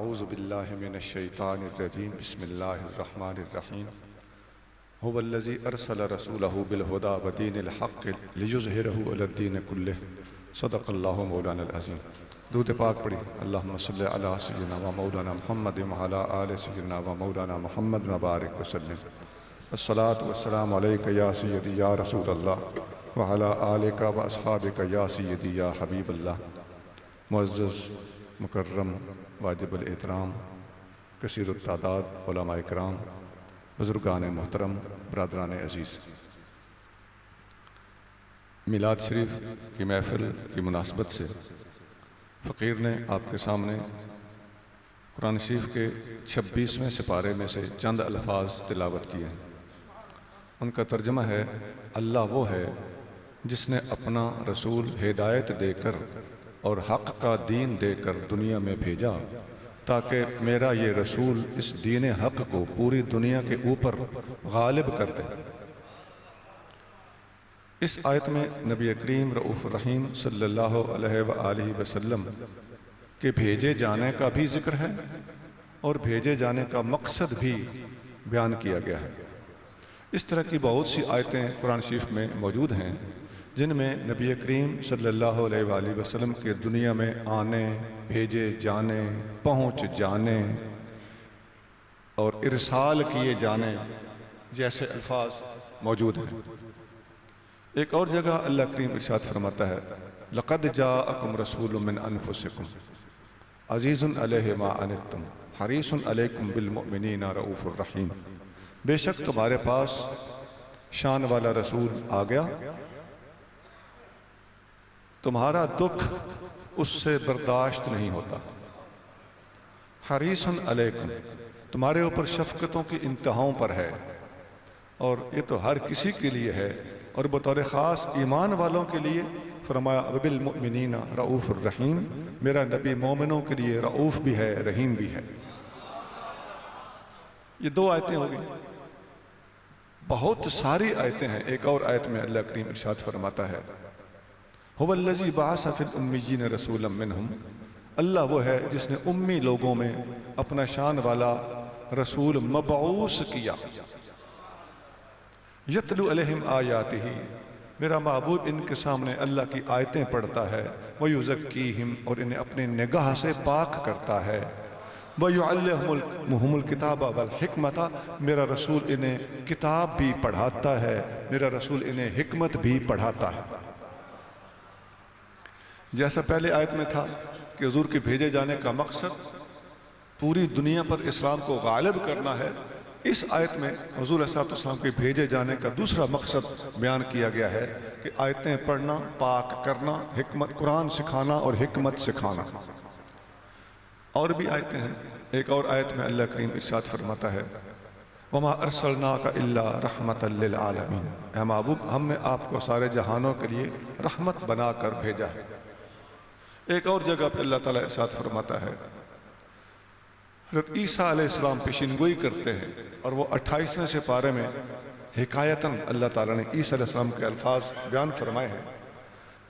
اعوذ باللہ من الشیطان الرجیم بسم اللہ الرحمن الرحیم هو الذی ارسل رسولہ بالہدی ودین الحق لیظہرہ علی الدین کلہ صدق اللہ مولانا العظیم۔ درود پاک پڑھی۔ اللہم صلی علی سیدنا و مولانا محمد وعلی آل سیدنا و مولانا محمد وبارک وسلم۔ الصلاۃ والسلام علیک یا سیدی یا رسول اللہ وعلی آلک و اصحابک یا سیدی یا حبیب اللہ۔ معزز مکرم واجب الاحترام کثیر التعداد علماء کرام، بزرگان محترم، برادران عزیز، میلاد شریف کی محفل کی مناسبت سے فقیر نے آپ کے سامنے قرآن شریف کے 26ویں سپارے میں سے چند الفاظ تلاوت کیے ہیں۔ ان کا ترجمہ ہے: اللہ وہ ہے جس نے اپنا رسول ہدایت دے کر اور حق کا دین دے کر دنیا میں بھیجا تاکہ میرا یہ رسول اس دین حق کو پوری دنیا کے اوپر غالب کر دے۔ اس آیت میں نبی کریم رؤوف الرحیم صلی اللہ علیہ وآلہ وسلم کے بھیجے جانے کا بھی ذکر ہے اور بھیجے جانے کا مقصد بھی بیان کیا گیا ہے۔ اس طرح کی بہت سی آیتیں قرآن شریف میں موجود ہیں جن میں نبی کریم صلی اللہ علیہ وآلہ وسلم کے دنیا میں آنے، بھیجے جانے، پہنچ جانے اور ارسال کیے جانے جیسے الفاظ موجود ہیں۔ ایک اور جگہ اللہ کریم ارشاد فرماتا ہے: لَقَدْ جَاءَكُمْ رَسُولٌ مِّنْ أَنفُسِكُمْ عَزِيزٌ عَلَيْهِ مَا عَنِتُّمْ حَرِيصٌ عَلَيْكُمْ بِالْمُؤْمِنِينَ رَءُوفٌ الرَّحِيمٌ۔ بے شک تمہارے پاس شان والا رسول آ گیا، تمہارا دکھ اس سے برداشت نہیں ہوتا۔ حریص علیکم، تمہارے اوپر شفقتوں کی انتہاؤں پر ہے، اور یہ تو ہر کسی کے لیے ہے، اور بطور خاص ایمان والوں کے لیے فرمایا بالمؤمنین رؤوف الرحیم، میرا نبی مومنوں کے لیے رؤوف بھی ہے، رحیم بھی ہے۔ یہ دو آیتیں ہو گئی، بہت ساری آیتیں ہیں۔ ایک اور آیت میں اللہ کریم ارشاد فرماتا ہے: هو الذی بعث فی الامیین رسولا منہم، اللہ وہ ہے جس نے امی لوگوں میں اپنا شان والا رسول مبعوث کیا۔ یتلو علیہم آیاتہ، میرا محبوب ان کے سامنے اللہ کی آیتیں پڑھتا ہے، ویزکیہم، اور انہیں اپنی نگاہ سے پاک کرتا ہے، ویعلمہم الکتاب والحکمت، میرا رسول انہیں کتاب بھی پڑھاتا ہے، میرا رسول انہیں حکمت بھی پڑھاتا ہے۔ جیسا پہلے آیت میں تھا کہ حضور کے بھیجے جانے کا مقصد پوری دنیا پر اسلام کو غالب کرنا ہے، اس آیت میں حضور علیہ السلام کے بھیجے جانے کا دوسرا مقصد بیان کیا گیا ہے کہ آیتیں پڑھنا، پاک کرنا، حکمت قرآن سکھانا اور حکمت سکھانا۔ اور بھی آیتیں ہیں۔ ایک اور آیت میں اللہ کریم ارشاد فرماتا ہے: وَمَا أَرْسَلْنَاكَ إِلَّا رَحْمَةً لِّلْعَالَمِينَ، اے محبوب ہم نے آپ کو سارے جہانوں کے لیے رحمت بنا کر بھیجا ہے۔ ایک اور جگہ پہ اللہ تعالیٰ ارشاد فرماتا ہے، حضرت عیسیٰ علیہ السلام پیشنگوئی کرتے ہیں، اور وہ 28ویں سپارے میں حکایتاً اللہ تعالیٰ نے عیسیٰ علیہ السلام کے الفاظ بیان فرمائے ہیں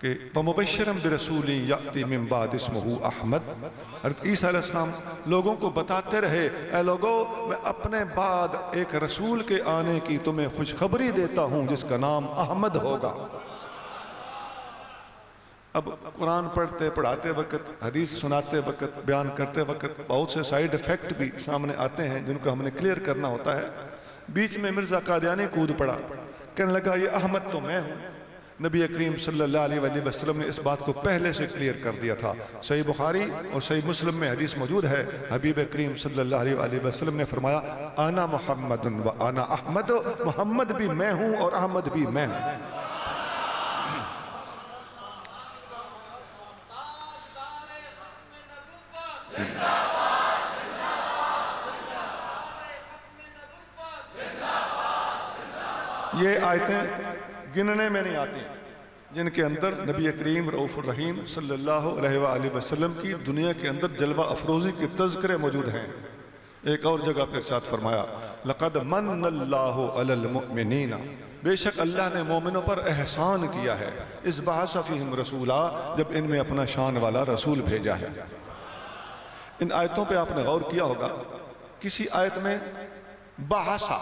کہ وَمُبَشِّرًا بِرَسُولٍ يَأْتِي مِن بَعْدِهِ اسْمُهُ أَحْمَدُ، حضرت عیسیٰ علیہ السلام لوگوں کو بتاتے رہے، اے لوگوں میں اپنے بعد ایک رسول کے آنے کی تمہیں خوشخبری دیتا ہوں جس کا نام احمد ہوگا۔ اب قرآن پڑھتے پڑھاتے وقت، حدیث سناتے وقت، بیان کرتے وقت بہت سے سائیڈ ایفیکٹ بھی سامنے آتے ہیں جن کو ہم نے کلیئر کرنا ہوتا ہے۔ بیچ میں مرزا قادیانی کود پڑا، کہنے لگا یہ احمد تو میں ہوں۔ نبی کریم صلی اللہ علیہ وآلہ وسلم نے اس بات کو پہلے سے کلیئر کر دیا تھا۔ صحیح بخاری اور صحیح مسلم میں حدیث موجود ہے، حبیب کریم صلی اللہ علیہ وآلہ وسلم نے فرمایا: انا محمد و انا احمد، محمد بھی میں ہوں اور احمد بھی میں ہوں۔ یہ آیتیں گننے میں نہیں آتی جن کے اندر نبی کریم رؤوف الرحیم صلی اللہ علیہ وآلہ وسلم کی دنیا کے اندر جلوہ افروزی کے تذکرے موجود ہیں۔ ایک اور جگہ پر ارشاد فرمایا: لَقَدْ مَنَّ اللَّهُ عَلَى الْمُؤْمِنِينَ، بے شک اللہ نے مومنوں پر احسان کیا ہے، اِذْ بَعَثَ فِيهِمْ رَسُولًا، جب ان میں اپنا شان والا رسول بھیجا ہے۔ ان آیتوں پہ آپ نے غور کیا ہوگا، کسی آیت میں بحثا،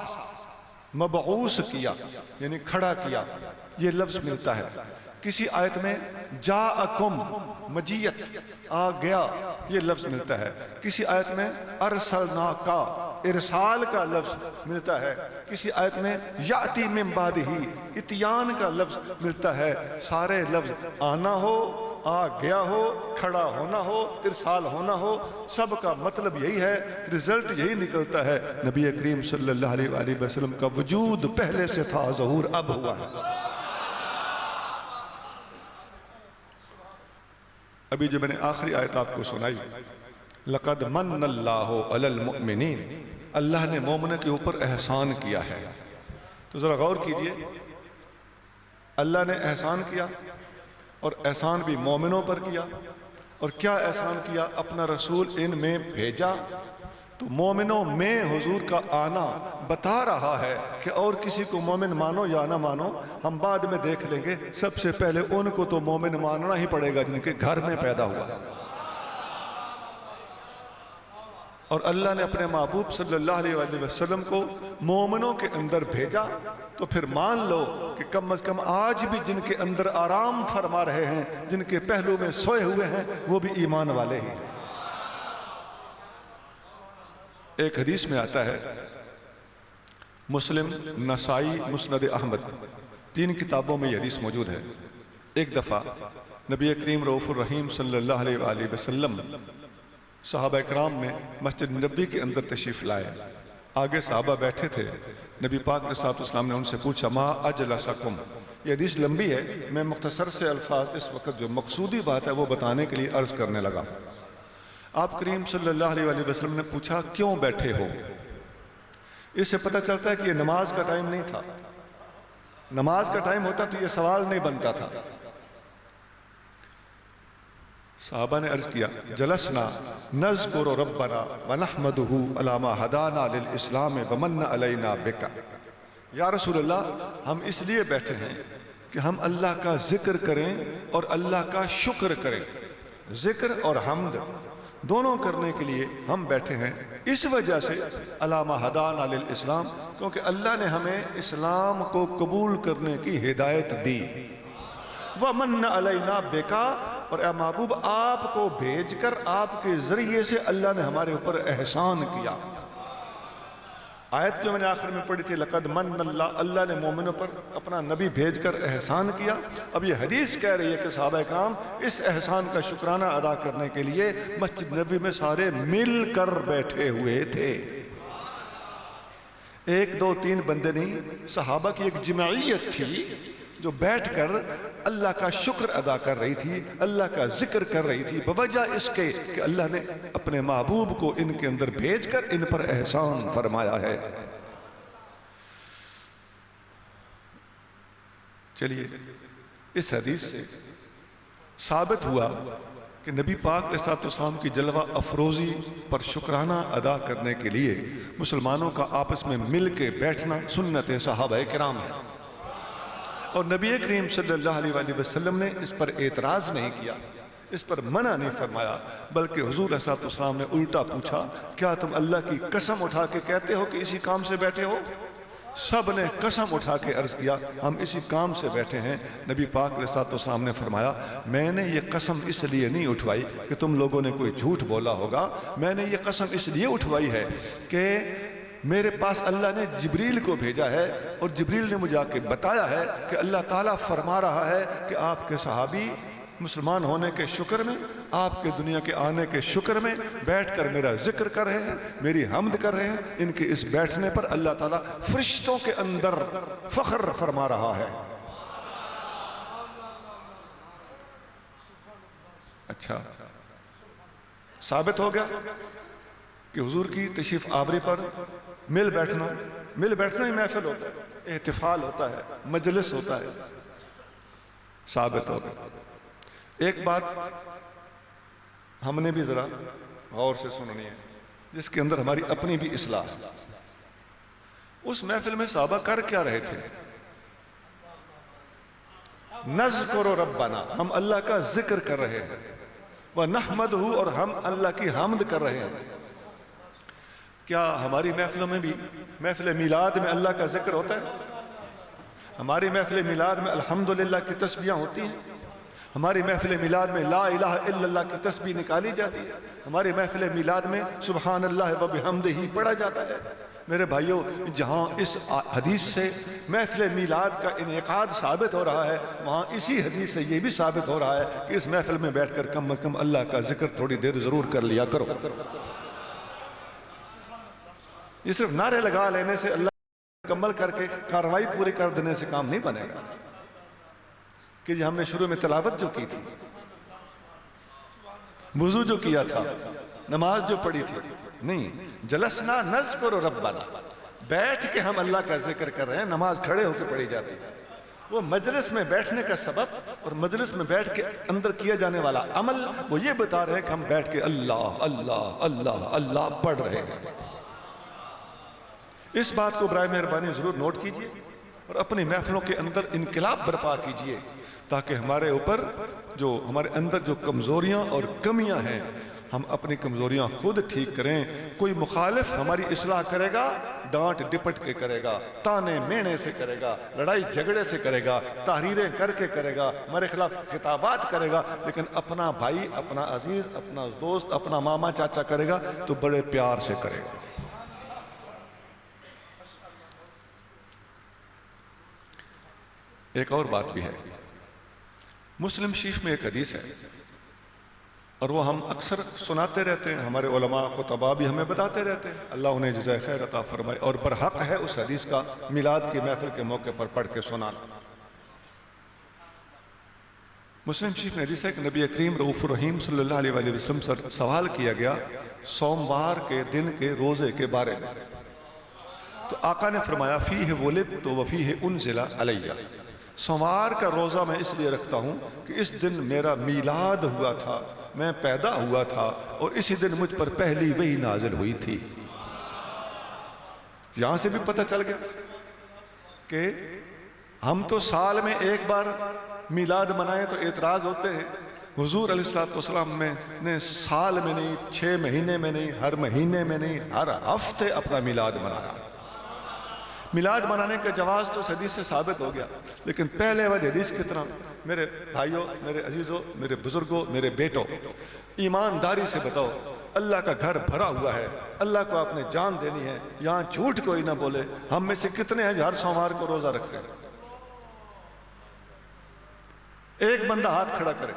مبعوث کیا یعنی کھڑا کیا یہ لفظ ملتا ہے، کسی آیت میں جاءکم مجیت آ گیا یہ لفظ ملتا ہے، کسی آیت میں ارسلناکا ارسال کا لفظ ملتا ہے، کسی آیت میں یاتی من بعدہ اتیان کا لفظ ملتا ہے۔ سارے لفظ آنا ہو، آ گیا ہو، کھڑا ہونا ہو، ارسال ہونا ہو، سب کا مطلب یہی ہے، رزلٹ یہی نکلتا ہے، نبی کریم صلی اللہ علیہ وآلہ وسلم کا وجود پہلے سے تھا، ظہور اب ہوا ہے۔ ابھی جو میں نے آخری آیت آپ کو سنائی، لَقَدْ مَنَّ اللَّهُ عَلَى الْمُؤْمِنِينَ، اللہ نے مومنوں کے اوپر احسان کیا ہے۔ تو ذرا غور کیجئے، اللہ نے احسان کیا، اور احسان بھی مومنوں پر کیا، اور کیا احسان کیا؟ اپنا رسول ان میں بھیجا، تو مومنوں میں حضور کا آنا بتا رہا ہے کہ اور کسی کو مومن مانو یا نہ مانو ہم بعد میں دیکھ لیں گے، سب سے پہلے ان کو تو مومن ماننا ہی پڑے گا جن کے گھر میں پیدا ہوا۔ اور اللہ نے اپنے محبوب صلی اللہ علیہ وآلہ وسلم کو مومنوں کے اندر بھیجا، تو پھر مان لو کہ کم از کم آج بھی جن کے اندر آرام فرما رہے ہیں، جن کے پہلو میں سوئے ہوئے ہیں، وہ بھی ایمان والے ہیں۔ ایک حدیث میں آتا ہے، مسلم، نسائی، مسند احمد، 3 کتابوں میں یہ حدیث موجود ہے۔ ایک دفعہ نبی کریم رؤوف الرحیم صلی اللہ علیہ وآلہ وسلم صحابہ اکرام میں مسجد نبی کے اندر تشریف لائے، آگے صحابہ بیٹھے تھے، نبی پاک علیہ السلام نے ان سے پوچھا ما اجلسکم، یہ حدیث لمبی ہے، میں مختصر سے الفاظ اس وقت جو مقصودی بات ہے وہ بتانے کے لیے عرض کرنے لگا۔ آپ کریم صلی اللہ علیہ وآلہ وسلم نے پوچھا کیوں بیٹھے ہو؟ اس سے پتہ چلتا ہے کہ یہ نماز کا ٹائم نہیں تھا، نماز کا ٹائم ہوتا تو یہ سوال نہیں بنتا تھا۔ صحابہ نے عرض کیا جلسنا نذکر ربنا ونحمدہ علی ما ہدانا للاسلام ومن علینا بک، یا رسول اللہ ہم اس لیے بیٹھے ہیں کہ ہم اللہ کا ذکر کریں اور اللہ کا شکر کریں، ذکر اور حمد دونوں کرنے کے لیے ہم بیٹھے ہیں، اس وجہ سے علی ما ہدانا للاسلام، کیونکہ اللہ نے ہمیں اسلام کو قبول کرنے کی ہدایت دی، ومن علینا بکا، اور اے محبوب آپ کو بھیج کر آپ کے ذریعے سے اللہ نے ہمارے اوپر احسان کیا۔ آیت جو میں نے آخر میں پڑھی تھی لقد من اللہ، اللہ نے مومنوں پر اپنا نبی بھیج کر احسان کیا۔ اب یہ حدیث کہہ رہی ہے کہ صحابہ اکرام اس احسان کا شکرانہ ادا کرنے کے لیے مسجد نبی میں سارے مل کر بیٹھے ہوئے تھے، 1 2 3 بندے نہیں، صحابہ کی ایک جماعیت تھی جو بیٹھ کر اللہ کا شکر ادا کر رہی تھی، اللہ کا ذکر کر رہی تھی، بوجہ اس کے کہ اللہ نے اپنے محبوب کو ان کے اندر بھیج کر ان پر احسان فرمایا ہے۔ چلیے اس حدیث سے ثابت ہوا کہ نبی پاک علیہ السلام کی جلوہ افروزی پر شکرانہ ادا کرنے کے لیے مسلمانوں کا آپس میں مل کے بیٹھنا سنت صحابہ کرام ہے، اور نبی کریم صلی اللہ علیہ وآلہ وسلم نے اس پر اعتراض نہیں کیا، اس پر منع نہیں فرمایا، بلکہ حضور علیہ السلام نے الٹا پوچھا کیا تم اللہ کی قسم اٹھا کے کہتے ہو کہ اسی کام سے بیٹھے ہو؟ سب نے قسم اٹھا کے عرض کیا ہم اسی کام سے بیٹھے ہیں۔ نبی پاک علیہ السلام نے فرمایا میں نے یہ قسم اس لیے نہیں اٹھوائی کہ تم لوگوں نے کوئی جھوٹ بولا ہوگا، میں نے یہ قسم اس لیے اٹھوائی ہے کہ میرے پاس اللہ نے جبریل کو بھیجا ہے، اور جبریل نے مجھے آ کے بتایا ہے کہ اللہ تعالیٰ فرما رہا ہے کہ آپ کے صحابی مسلمان ہونے کے شکر میں، آپ کے دنیا کے آنے کے شکر میں بیٹھ کر میرا ذکر کر رہے ہیں، میری حمد کر رہے ہیں، ان کے اس بیٹھنے پر اللہ تعالیٰ فرشتوں کے اندر فخر فرما رہا ہے۔ اچھا ثابت ہو گیا کہ حضور کی تشریف آوری پر مل بیٹھنا ہی محفل ہوتا ہے، احتفال ہوتا ہے، مجلس ہوتا ہے، ثابت ہو گیا۔ ایک بات ہم نے بھی ذرا غور سے سننی ہے جس کے اندر ہماری اپنی بھی اصلاح ہے۔ اس محفل میں صحابہ کر کیا رہے تھے؟ نذکر ربنا، ہم اللہ کا ذکر کر رہے ہیں، وَنَحْمَدُهُ، اور ہم اللہ کی حمد کر رہے ہیں۔ کیا ہماری محفلوں میں بھی، محفل میلاد میں اللہ کا ذکر ہوتا ہے؟ ہماری محفل میلاد میں الحمدللہ کی تسبیحاں ہوتی ہیں؟ ہماری محفل میلاد میں لا الہ الا اللہ کی تسبیح نکالی جاتی ہے؟ ہماری محفل میلاد میں سبحان اللہ و بحمدہ پڑھا جاتا ہے؟ میرے بھائیوں، جہاں اس حدیث سے محفل میلاد کا انعقاد ثابت ہو رہا ہے، وہاں اسی حدیث سے یہ بھی ثابت ہو رہا ہے کہ اس محفل میں بیٹھ کر کم از کم اللہ کا ذکر تھوڑی دیر ضرور کر لیا کرو۔ یہ صرف نعرے لگا لینے سے، اللہ مکمل کر کے کارروائی پوری کر دینے سے کام نہیں بنے گا کہ یہ ہم نے شروع میں تلاوت جو کی تھی، وضو جو کیا تھا، نماز جو پڑھی تھی، نہیں، جلسنا نذکر ربنا، بیٹھ کے ہم اللہ کا ذکر کر رہے ہیں۔ نماز کھڑے ہو کے پڑھی جاتی ہے، وہ مجلس میں بیٹھنے کا سبب اور مجلس میں بیٹھ کے اندر کیا جانے والا عمل وہ یہ بتا رہے ہیں کہ ہم بیٹھ کے اللہ اللہ اللہ اللہ پڑھ رہے ہیں۔ اس بات کو برائے مہربانی ضرور نوٹ کیجئے اور اپنی محفلوں کے اندر انقلاب برپا کیجئے، تاکہ ہمارے اوپر جو ہمارے اندر جو کمزوریاں اور کمیاں ہیں، ہم اپنی کمزوریاں خود ٹھیک کریں۔ کوئی مخالف ہماری اصلاح کرے گا، ڈانٹ ڈپٹ کے کرے گا، تانے مینے سے کرے گا، لڑائی جھگڑے سے کرے گا، تحریریں کر کے کرے گا، ہمارے خلاف خطابات کرے گا، لیکن اپنا بھائی، اپنا عزیز، اپنا دوست، اپنا ماما چاچا کرے گا تو بڑے پیار سے کرے گا۔ ایک اور بات بھی ہے، مسلم شریف میں ایک حدیث ہے اور وہ ہم اکثر سناتے رہتے ہیں، ہمارے علماء خطباء بھی ہمیں بتاتے رہتے ہیں، اللہ انہیں جزائے خیر عطا فرمائے، اور برحق ہے اس حدیث کا میلاد کی محفل کے موقع پر پڑھ کے سنانا۔ مسلم شریف میں حدیث ہے کہ نبی کریم رؤوف الرحیم صلی اللہ علیہ وآلہ وسلم سے سوال کیا گیا سوموار کے دن کے روزے کے بارے میں، تو آقا نے فرمایا فیہ ولدت وفیہ انزل علیہ، سوموار کا روزہ میں اس لیے رکھتا ہوں کہ اس دن میرا میلاد ہوا تھا، میں پیدا ہوا تھا، اور اسی دن مجھ پر پہلی وحی نازل ہوئی تھی۔ یہاں سے بھی پتہ چل گیا کہ ہم تو سال میں ایک بار میلاد منائیں تو اعتراض ہوتے ہیں، حضور علیہ السلام نے سال میں نہیں، 6 مہینے میں نہیں، ہر مہینے میں نہیں، ہر ہفتے اپنا میلاد منایا۔ میلاد منانے کا جواز تو اس حدیث سے ثابت ہو گیا، لیکن پہلے والی حدیث کی طرح میرے بھائیوں، میرے عزیزوں، میرے بزرگوں، میرے بیٹوں، ایمانداری سے بتاؤ، اللہ کا گھر بھرا ہوا ہے، اللہ کو آپ نے جان دینی ہے، یہاں جھوٹ کوئی نہ بولے۔ ہم میں سے کتنے ہیں جو ہر سوموار کو روزہ رکھتے ہیں؟ ایک بندہ ہاتھ کھڑا کرے،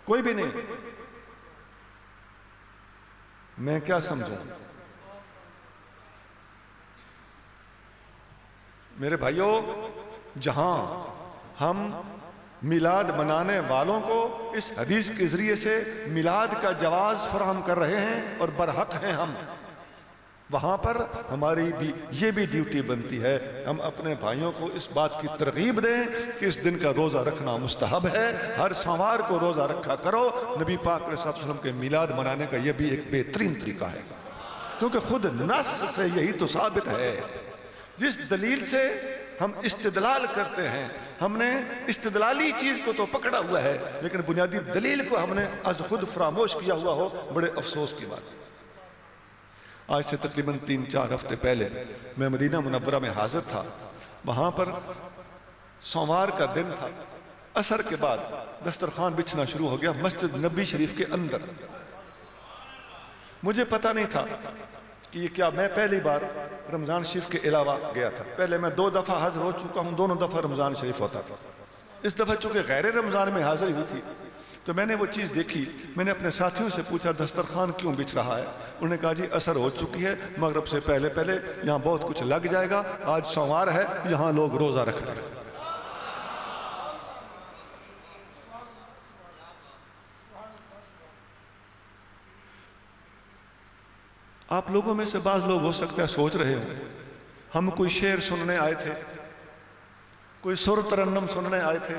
کوئی بھی نہیں۔ میں کیا سمجھوں؟ میرے بھائیوں، جہاں ہم میلاد منانے والوں کو اس حدیث کے ذریعے سے میلاد کا جواز فراہم کر رہے ہیں اور برحق ہیں ہم، وہاں پر ہماری بھی یہ بھی ڈیوٹی بنتی ہے، ہم اپنے بھائیوں کو اس بات کی ترغیب دیں کہ اس دن کا روزہ رکھنا مستحب ہے، ہر سوموار کو روزہ رکھا کرو۔ نبی پاک علیہ السلام کے میلاد منانے کا یہ بھی ایک بہترین طریقہ ہے، کیونکہ خود نص سے یہی تو ثابت ہے۔ جس دلیل سے ہم استدلال کرتے ہیں، ہم نے استدلالی چیز کو تو پکڑا ہوا ہے، لیکن بنیادی دلیل کو ہم نے از خود فراموش کیا ہوا ہو، بڑے افسوس کی بات ہے۔ آج سے تقریباً 3-4 ہفتے پہلے میں مدینہ منورہ میں حاضر تھا، وہاں پر سوموار کا دن تھا، عصر کے بعد دسترخوان بچھنا شروع ہو گیا مسجد نبی شریف کے اندر۔ مجھے پتہ نہیں تھا کہ یہ کیا، میں پہلی بار رمضان شریف کے علاوہ گیا تھا، پہلے میں 2 دفعہ حاضر ہو چکا ہوں، دونوں دفعہ رمضان شریف ہوتا تھا۔ اس دفعہ چونکہ غیر رمضان میں حاضری ہوئی تھی تو میں نے وہ چیز دیکھی، میں نے اپنے ساتھیوں سے پوچھا دسترخوان کیوں بچھ رہا ہے؟ انہوں نے کہا جی عصر ہو چکی ہے، مغرب سے پہلے پہلے یہاں بہت کچھ لگ جائے گا، آج سوموار ہے، یہاں لوگ روزہ رکھتے ہیں۔ آپ لوگوں میں سے بعض لوگ ہو سکتا ہے سوچ رہے ہوں ہم کوئی شعر سننے آئے تھے، کوئی سر ترنم سننے آئے تھے،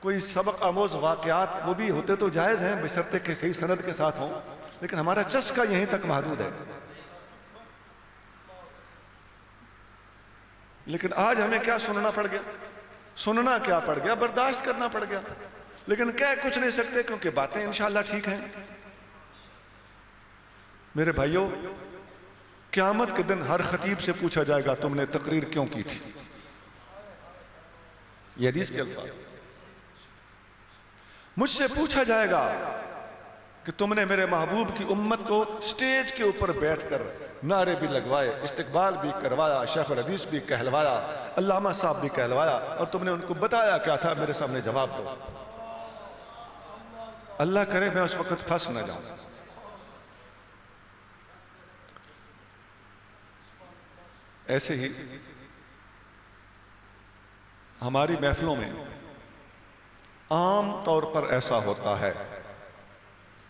کوئی سبق آموز واقعات، وہ بھی ہوتے تو جائز ہیں بشرطے کہ صحیح سند کے ساتھ ہوں، لیکن ہمارا چسکا یہیں تک محدود ہے۔ لیکن آج ہمیں کیا سننا پڑ گیا؟ سننا کیا پڑ گیا؟ برداشت کرنا پڑ گیا۔ لیکن کہہ کچھ نہیں سکتے کیونکہ باتیں انشاءاللہ ٹھیک ہیں۔ میرے بھائیوں، قیامت کے دن ہر خطیب سے پوچھا جائے گا تم نے تقریر کیوں کی تھی؟ یہ حدیث کے الفاظ۔ مجھ سے پوچھا جائے گا کہ تم نے میرے محبوب کی امت کو سٹیج کے اوپر بیٹھ کر نعرے بھی لگوائے، استقبال بھی کروایا، شیخ الحدیث بھی کہلوایا، علامہ صاحب بھی کہلوایا، اور تم نے ان کو بتایا کیا تھا؟ میرے سامنے جواب دو۔ اللہ کرے میں اس وقت پھنس نہ جاؤں۔ ایسے ہی ہماری محفلوں میں عام طور پر ایسا ہوتا ہے،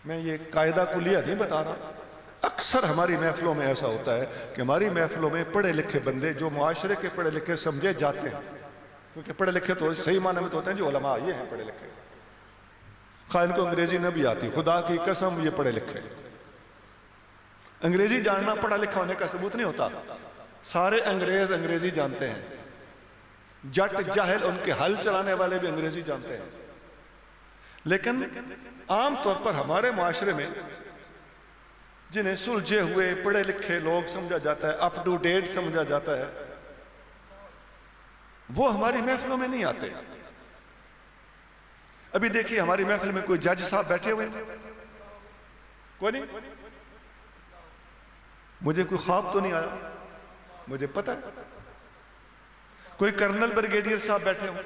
میں یہ قاعدہ کلیہ نہیں بتا رہا، اکثر ہماری محفلوں میں ایسا ہوتا ہے کہ ہماری محفلوں میں پڑھے لکھے بندے جو معاشرے کے پڑھے لکھے سمجھے جاتے ہیں، کیونکہ پڑھے لکھے تو صحیح معنی میں تو ہوتے ہیں جو علماء، یہ ہیں پڑھے لکھے، خواہ ان کو انگریزی نہ بھی آتی، خدا کی قسم یہ پڑھے لکھے۔ انگریزی جاننا پڑھا لکھا ہونے کا ثبوت نہیں ہوتا، سارے انگریز انگریزی جانتے ہیں، جٹ جاہل ان کے حل چلانے والے بھی انگریزی جانتے ہیں، لیکن عام طور پر ہمارے معاشرے میں جنہیں سلجھے ہوئے پڑھے لکھے لوگ سمجھا جاتا ہے، اپ ٹو ڈیٹ سمجھا جاتا ہے، وہ ہماری محفلوں میں نہیں آتے۔ ابھی دیکھیے ہماری محفل میں کوئی جج صاحب بیٹھے ہوئے ہیں؟ کوئی نہیں؟ مجھے کوئی خواب تو نہیں آیا، مجھے پتہ ہے۔ کوئی کرنل بریگیڈیئر صاحب بیٹھے ہوں؟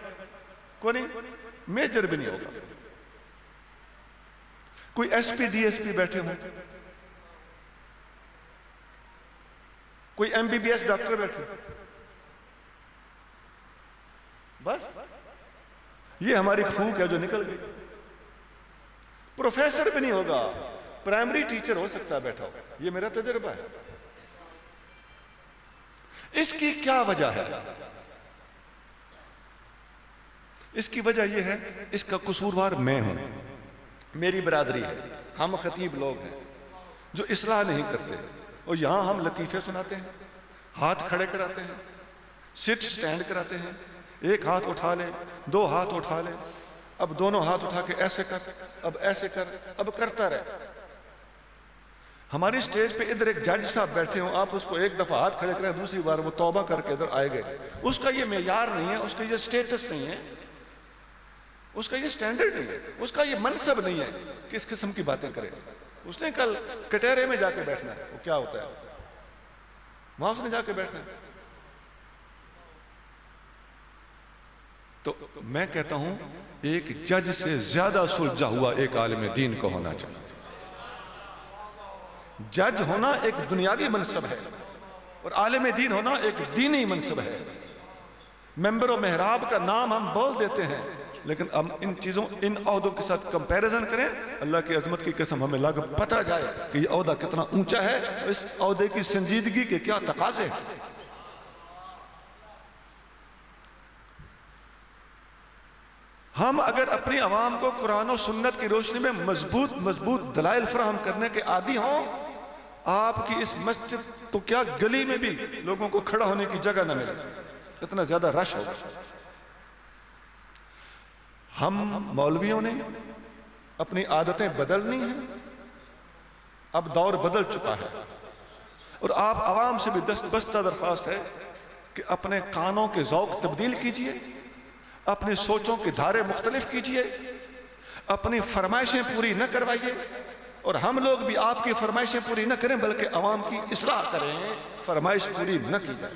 کوئی نہیں؟ میجر بھی نہیں ہوگا۔ کوئی S P D S P بیٹھے ہوں؟ کوئی M B B S doctor بیٹھے؟ بس یہ ہماری پھونک ہے جو نکل گئی۔ پروفیسر بھی نہیں ہوگا، پرائمری ٹیچر ہو سکتا ہے بیٹھا ہو، یہ میرا تجربہ ہے۔ اس کی کیا وجہ ہے؟ اس کی وجہ یہ ہے، اس کا قصوروار میں ہوں، میری برادری ہے، ہم خطیب لوگ ہیں جو اصلاح نہیں کرتے، اور یہاں ہم لطیفے سناتے ہیں، ہاتھ کھڑے کراتے ہیں، سٹ سٹینڈ کراتے ہیں، ایک ہاتھ اٹھا لے، دو ہاتھ اٹھا لے، اب دونوں ہاتھ اٹھا کے ایسے کر، اب ایسے کر، اب کرتا رہے۔ ہماری سٹیج پہ ادھر ایک جج صاحب بیٹھے ہوں، آپ اس کو ایک دفعہ ہاتھ کھڑے کریں، دوسری بار وہ توبہ کر کے ادھر آئے گئے، اس کا یہ معیار نہیں ہے، اس کا یہ سٹیٹس نہیں ہے، اس کا یہ سٹینڈرڈ نہیں ہے، اس کا یہ منصب نہیں ہے کہ اس قسم کی باتیں کرے۔ اس نے کل کٹہرے میں جا کے بیٹھنا ہے، وہ کیا ہوتا ہے وہاں اس نے جا کے بیٹھنا ہے۔ تو میں کہتا ہوں ایک جج سے زیادہ سلجھا ہوا ایک عالم دین کو ہونا چاہیے۔ جج ہونا ایک دنیاوی منصب ہے اور عالم دین ہونا ایک دینی منصب ہے۔ ممبر و محراب کا نام ہم بول دیتے ہیں، لیکن ہم ان چیزوں، ان عہدوں کے ساتھ کمپیریزن کریں، اللہ کی عظمت کی قسم ہمیں لگ پتہ جائے کہ یہ عہدہ کتنا اونچا ہے، اس عہدے کی سنجیدگی کے کیا تقاضے ہیں۔ ہم اگر اپنی عوام کو قرآن و سنت کی روشنی میں مضبوط دلائل فراہم کرنے کے عادی ہوں، آپ کی اس مسجد تو کیا گلی میں بھی لوگوں کو کھڑا ہونے کی جگہ نہ ملے، اتنا زیادہ رش ہوگا۔ ہم مولویوں نے اپنی عادتیں بدلنی ہیں، اب دور بدل چکا ہے، اور آپ عوام سے بھی دستبستہ درخواست ہے کہ اپنے کانوں کے ذوق تبدیل کیجئے، اپنی سوچوں کی دھارے مختلف کیجئے، اپنی فرمائشیں پوری نہ کروائیے، اور ہم لوگ بھی آپ کی فرمائشیں پوری نہ کریں بلکہ عوام کی اصلاح کریں، فرمائش پوری نہ کی جائے۔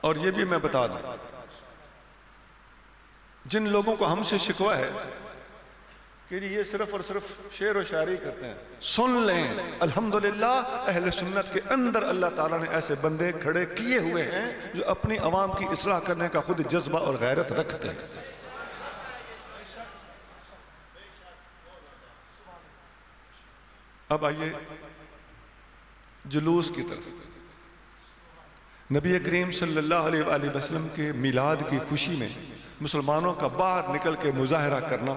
اور یہ بھی میں بتا دوں، جن لوگوں کو ہم سے شکوہ ہے کہ یہ صرف اور صرف شعر و شاعری کرتے ہیں، سن لیں الحمدللہ اہل سنت کے اندر اللہ تعالیٰ نے ایسے بندے کھڑے کیے ہوئے ہیں جو اپنی عوام کی اصلاح کرنے کا خود جذبہ اور غیرت رکھتے ہیں۔ اب آئیے جلوس کی طرف۔ نبی کریم صلی اللہ علیہ وآلہ وسلم کے میلاد کی خوشی میں مسلمانوں کا باہر نکل کے مظاہرہ کرنا،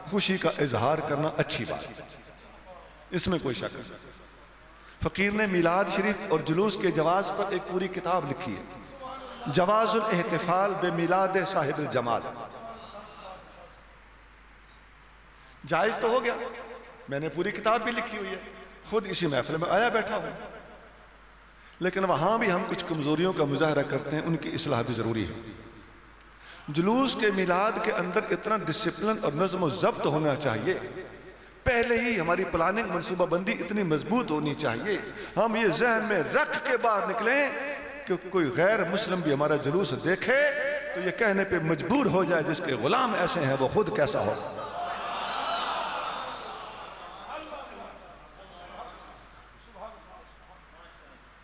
خوشی کا اظہار کرنا اچھی بات ہے، اس میں کوئی شک نہیں۔ فقیر نے میلاد شریف اور جلوس کے جواز پر ایک پوری کتاب لکھی ہے، جواز الاحتفال بمیلاد صاحب الجمال۔ جائز تو ہو گیا، میں نے پوری کتاب بھی لکھی ہوئی ہے، خود اسی محفل میں آیا بیٹھا ہوں، لیکن وہاں بھی ہم کچھ کمزوریوں کا مظاہرہ کرتے ہیں، ان کی اصلاح بھی ضروری ہے۔ جلوس کے میلاد کے اندر اتنا ڈسپلن اور نظم و ضبط ہونا چاہیے، پہلے ہی ہماری پلاننگ منصوبہ بندی اتنی مضبوط ہونی چاہیے، ہم یہ ذہن میں رکھ کے باہر نکلیں کہ کوئی غیر مسلم بھی ہمارا جلوس دیکھے تو یہ کہنے پہ مجبور ہو جائے جس کے غلام ایسے ہیں وہ خود کیسا ہو۔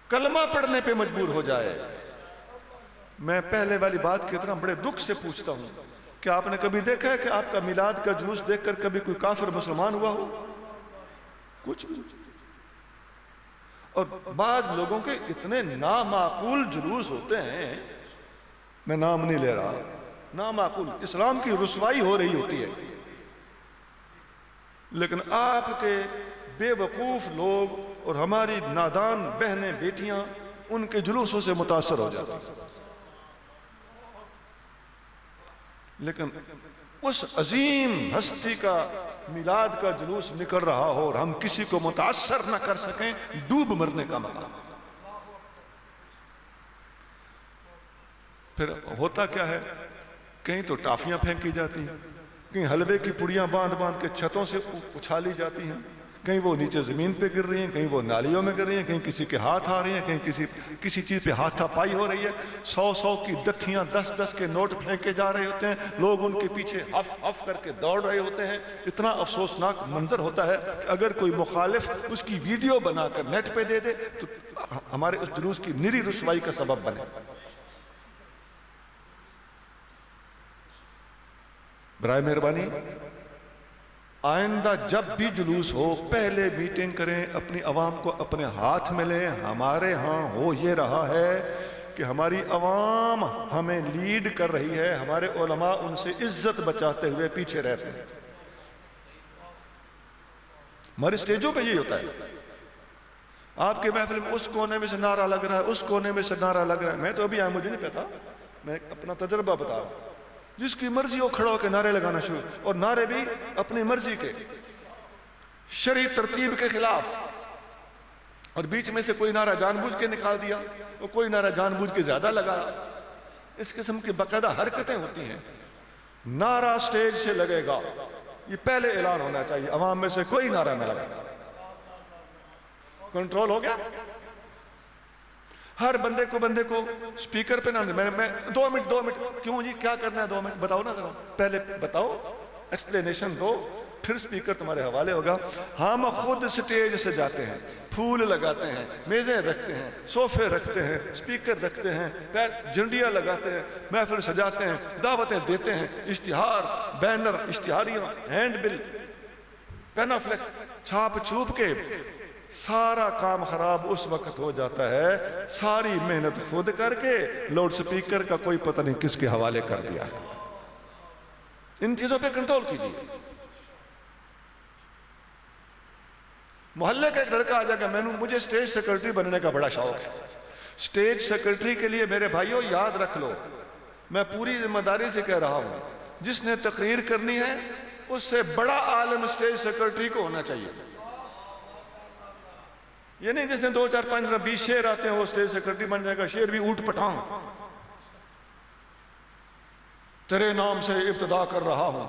کلمہ پڑھنے پہ مجبور ہو جائے۔ میں پہلے والی بات کی طرح بڑے دکھ سے پوچھتا ہوں کہ آپ نے کبھی دیکھا ہے کہ آپ کا میلاد کا جلوس دیکھ کر کبھی کوئی کافر مسلمان ہوا ہو؟ کچھ نہیں۔ اور بعض لوگوں کے اتنے نامعقول جلوس ہوتے ہیں، میں نام نہیں لے رہا، نامعقول، اسلام کی رسوائی ہو رہی ہوتی ہے، لیکن آپ کے بے وقوف لوگ اور ہماری نادان بہنیں بیٹیاں ان کے جلوسوں سے متاثر ہو جاتی ہیں۔ لیکن اس عظیم ہستی کا میلاد کا جلوس نکل رہا ہو اور ہم کسی کو متاثر نہ کر سکیں، ڈوب مرنے کا مقام۔ پھر ہوتا کیا ہے، کہیں تو ٹافیاں پھینکی جاتی ہیں، کہیں حلوے کی پڑیاں باندھ باندھ کے چھتوں سے اچھالی جاتی ہیں، کہیں وہ نیچے زمین پہ گر رہی ہیں، کہیں وہ نالیوں میں گر رہی ہیں، کہیں کسی کے ہاتھ آ رہی ہیں، کہیں کسی چیز پہ ہاتھا پائی ہو رہی ہے، 100 کی دتھیاں 10 کے نوٹ پھینکے جا رہے ہوتے ہیں، لوگ ان کے پیچھے ہف ہف کر کے دوڑ رہے ہوتے ہیں۔ اتنا افسوسناک منظر ہوتا ہے کہ اگر کوئی مخالف اس کی ویڈیو بنا کر نیٹ پہ دے دے تو ہمارے اس جلوس کی نری رسوائی کا سبب بنے۔ برائے مہربانی آئندہ جب بھی جلوس ہو پہلے میٹنگ کریں، اپنی عوام کو اپنے ہاتھ میں لیں۔ ہمارے ہاں ہو یہ رہا ہے کہ ہماری عوام ہمیں لیڈ کر رہی ہے، ہمارے علماء ان سے عزت بچاتے ہوئے پیچھے رہتے ہیں۔ ہمارے سٹیجوں پہ یہی ہوتا ہے، آپ کے محفل میں اس کونے میں سے نعرہ لگ رہا ہے، اس کونے میں سے نعرہ لگ رہا ہے۔ میں تو ابھی مجھے نہیں پتا، میں اپنا تجربہ بتا رہا ہوں۔ جس کی مرضی ہو کھڑا ہو کے نعرے لگانا شروع، اور نعرے بھی اپنی مرضی کے، شرعی ترتیب کے خلاف، اور بیچ میں سے کوئی نعرہ جان بوجھ کے نکال دیا اور کوئی نعرہ جان بوجھ کے زیادہ لگایا۔ اس قسم کی باقاعدہ حرکتیں ہوتی ہیں۔ نعرہ سٹیج سے لگے گا، یہ پہلے اعلان ہونا چاہیے، عوام میں سے کوئی نعرہ نہ لگا۔ کنٹرول ہو گیا؟ ہر بندے کو سپیکر پہ نہ، میں 2 منٹ کیوں جی، کیا کرنا ہے 2 منٹ بتاؤ نا ذرا، پہلے بتاؤ، ایکسپلینیشن دو، پھر سپیکر تمہارے حوالے ہوگا۔ ہم خود سٹیج سے جاتے ہیں، پھول لگاتے ہیں، میزیں رکھتے ہیں، صوفے رکھتے ہیں، سپیکر رکھتے ہیں، جھنڈیاں لگاتے ہیں، محفل سجاتے ہیں، دعوتیں دیتے ہیں، اشتہار، بینر، اشتہاریاں، ہینڈ بل، پینافلیکس چھاپ چھوپ کے سارا کام خراب اس وقت ہو جاتا ہے، ساری محنت خود کر کے لاؤڈ سپیکر کا کوئی پتہ نہیں کس کے حوالے کر دیا۔ ان چیزوں پہ کنٹرول کیجیے۔ محلے کا ایک لڑکا آ جائے گا، مجھے اسٹیج سیکرٹری بننے کا بڑا شوق ہے۔ اسٹیج سیکرٹری کے لیے میرے بھائیوں یاد رکھ لو، میں پوری ذمہ داری سے کہہ رہا ہوں، جس نے تقریر کرنی ہے اس سے بڑا عالم اسٹیج سیکرٹری کو ہونا چاہیے۔ یہ نہیں جس نے 2 4 5 20 شعر آتے ہیں وہ اسٹیج سیکرٹری بن جائے گا، شعر بھی اوٹ پٹانگ، تیرے نام سے ابتدا کر رہا ہوں،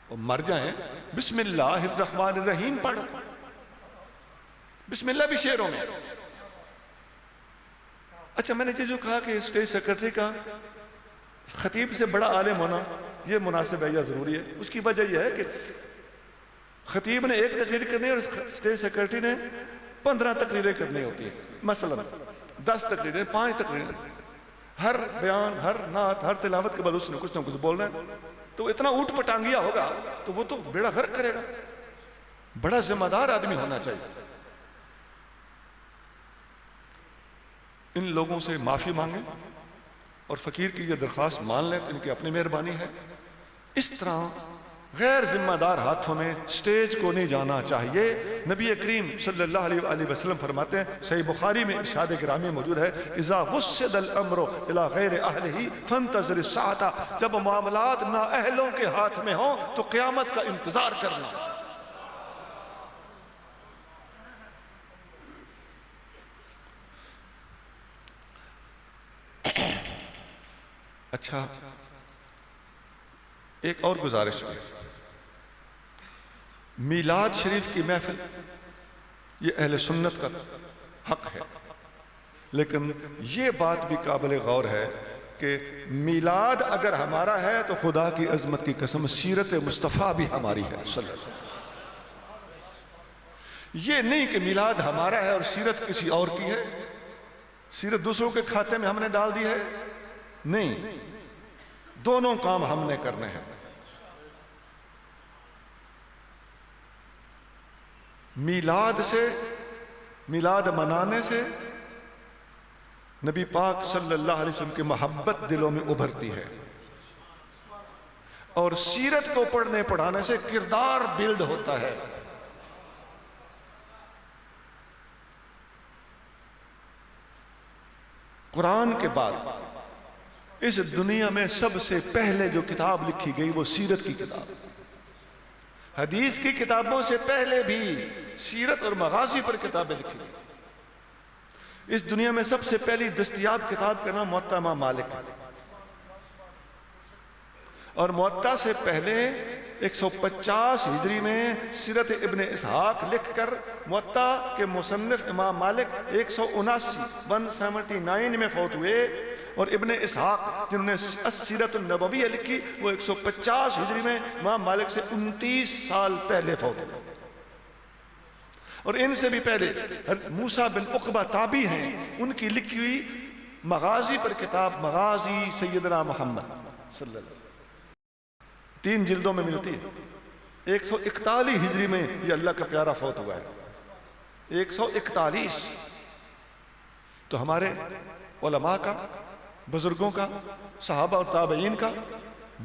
وہ مر جائیں، بسم اللہ الرحمن الرحیم پڑھ، بسم اللہ بھی شعروں میں۔ اچھا، میں نے جو کہا کہ اسٹیج سیکرٹری کا خطیب سے بڑا عالم ہونا یہ مناسب ہے یا ضروری ہے، اس کی وجہ یہ ہے کہ خطیب نے 1 تقریر کرنی ہے اور اسٹیج سیکرٹری نے 15 تقریریں کرنی ہوتی ہیں، مثلا 10 تقریریں، 5 تقریریں، ہر بیان، ہر نعت، ہر تلاوت کے بعد اس نے کچھ نہ کچھ بولنا ہے، تو اتنا اوٹ پٹانگیا ہوگا تو وہ تو بیڑا غرق کرے گا۔ بڑا ذمہ دار آدمی ہونا چاہیے۔ ان لوگوں سے معافی مانگیں اور فقیر کی یہ درخواست مان لیں، ان کی اپنی مہربانی ہے۔ اس طرح غیر ذمہ دار ہاتھوں میں سٹیج کو نہیں جانا چاہیے۔ نبی کریم صلی اللہ علیہ وآلہ وسلم فرماتے ہیں، صحیح بخاری میں ارشاد گرامی موجود ہے، اذا وسد الامر الى غیر اہلہ فانتظر الساعة، جب معاملات نااہلوں کے ہاتھ میں ہوں تو قیامت کا انتظار کرنا۔ اچھا، ایک اور گزارش ہے، میلاد شریف کی محفل یہ اہل سنت کا حق ہے، لیکن یہ بات بھی قابل غور ہے کہ میلاد اگر ہمارا ہے تو خدا کی عظمت کی قسم سیرت مصطفیٰ بھی ہماری ہے صلی اللہ علیہ وسلم۔ یہ نہیں کہ میلاد ہمارا ہے اور سیرت کسی اور کی ہے، سیرت دوسروں کے کھاتے میں ہم نے ڈال دی ہے، نہیں، دونوں کام ہم نے کرنے ہیں۔ میلاد سے، میلاد منانے سے نبی پاک صلی اللہ علیہ وسلم کی محبت دلوں میں ابھرتی ہے، اور سیرت کو پڑھنے پڑھانے سے کردار بلڈ ہوتا ہے۔ قرآن کے بعد اس دنیا میں سب سے پہلے جو کتاب لکھی گئی وہ سیرت کی کتاب، حدیث کی کتابوں سے پہلے بھی سیرت اور مغازی پر کتابیں لکھی گئی۔ اس دنیا میں سب سے پہلی دستیاب کتاب کا نام موطا امام مالک ہے، اور موطا سے پہلے 150 ہجری میں سیرت ابن اسحاق لکھ کر موطا کے مصنف امام مالک 179 میں فوت ہوئے، اور ابن اسحاق جنہوں نے سیرت النبویہ لکھی وہ 150 ہجری میں امام مالک سے 29 سال پہلے فوت ہوئے۔ اور ان سے بھی پہلے موسیٰ بن عقبہ تابعی ہیں، ان کی لکھی ہوئی مغازی پر کتاب مغازی سیدنا محمد صلی اللہ علیہ وسلم 3 جلدوں میں ملتی ہے۔ 141 ہجری میں یہ اللہ کا پیارا فوت ہوا ہے، 141۔ تو ہمارے علماء کا، بزرگوں کا، صحابہ اور تابعین کا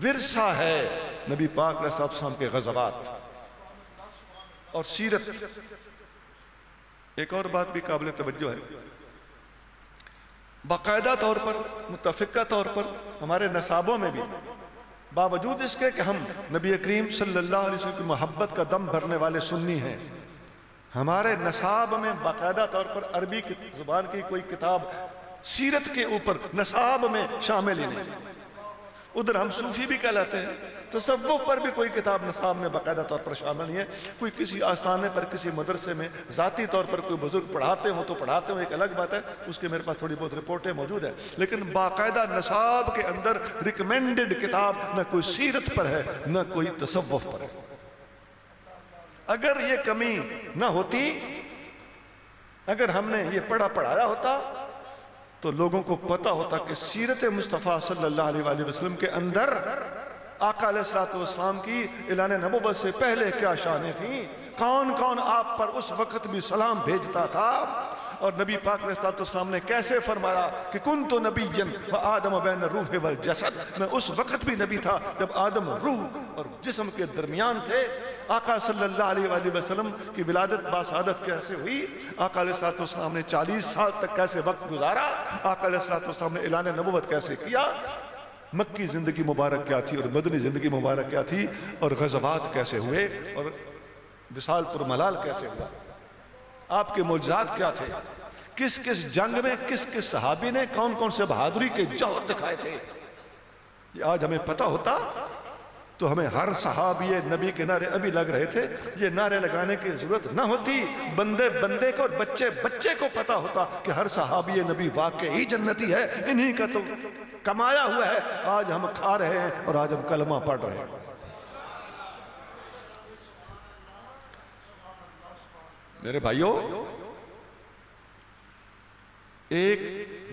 ورثہ ہے نبی پاک علیہ السلام کے غزوات اور سیرت۔ ایک اور بات بھی قابل توجہ ہے، باقاعدہ طور پر، متفقہ طور پر ہمارے نصابوں میں بھی باوجود اس کے کہ ہم نبی کریم صلی اللہ علیہ وسلم کی محبت کا دم بھرنے والے سنی ہیں، ہمارے نصاب میں باقاعدہ طور پر عربی کی زبان کی کوئی کتاب سیرت کے اوپر نصاب میں شامل ہی نہیں۔ ادھر ہم صوفی بھی کہلاتے ہیں، تصوف پر بھی کوئی کتاب نصاب میں باقاعدہ طور پر شامل نہیں ہے۔ کوئی کسی آستانے پر کسی مدرسے میں ذاتی طور پر کوئی بزرگ پڑھاتے ہوں تو پڑھاتے ہوں، ایک الگ بات ہے، اس کے میرے پاس تھوڑی بہت رپورٹیں موجود ہیں، لیکن باقاعدہ نصاب کے اندر ریکمینڈڈ کتاب نہ کوئی سیرت پر ہے نہ کوئی تصوف پر ہے۔ اگر یہ کمی نہ ہوتی، اگر ہم نے یہ پڑھا پڑھایا ہوتا تو لوگوں کو پتہ ہوتا کہ سیرت مصطفیٰ صلی اللہ علیہ وآلہ وسلم کے اندر آقا علیہ السلام کی اعلان نبوت سے پہلے کیا شانیں تھیں، کون کون آپ پر اس وقت بھی سلام بھیجتا تھا، اور نبی پاک علیہ السلام نے کیسے فرمایا کہ کنت نبیا وآدم بین الروح والجسد، میں اس وقت بھی نبی تھا جب آدم روح اور جسم کے درمیان تھے۔ آقا صلی اللہ علیہ وآلہ وسلم کی ولادت باسعادت کیسے ہوئی، آقا علیہ السلام نے 40 سال تک کیسے وقت گزارا، آقا علیہ السلام نے اعلان نبوت کیسے کیا، مکی زندگی مبارک کیا تھی اور مدنی زندگی مبارک کیا تھی، اور غزوات کیسے ہوئے، اور وصال پر ملال کیسے ہوا، آپ کے معجزات کیا تھے، کس کس جنگ میں کس کس صحابی نے کون کون سے بہادری کے جوہر دکھائے تھے۔ یہ آج ہمیں پتہ ہوتا تو ہمیں ہر صحابی نبی کے نعرے ابھی لگ رہے تھے، یہ نعرے لگانے کی ضرورت نہ ہوتی، بندے بندے کو اور بچے بچے کو پتہ ہوتا کہ ہر صحابی نبی واقعی جنتی ہے، انہی کا تو کمایا ہوا ہے، آج ہم کھا رہے ہیں اور آج ہم کلمہ پڑھ رہے ہیں۔ میرے بھائیوں، ایک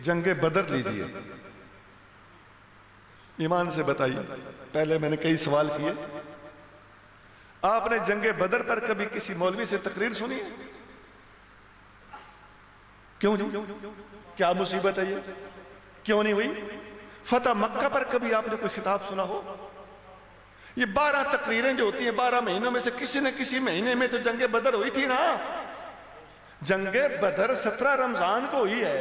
جنگ بدر لیجئے، ایمان سے بتائیے، پہلے میں نے کئی سوال کیے، آپ نے جنگ بدر پر کبھی کسی مولوی سے تقریر سنی؟ کیوں نہیں؟ کیا مصیبت ہے یہ؟ کیوں نہیں ہوئی؟ فتح مکہ پر کبھی آپ نے کوئی خطاب سنا ہو؟ یہ 12 تقریریں جو ہوتی ہیں 12 مہینوں میں سے کسی نہ کسی مہینے میں تو جنگ بدر ہوئی تھی نا. جنگ بدر 17 رمضان کو ہوئی ہے.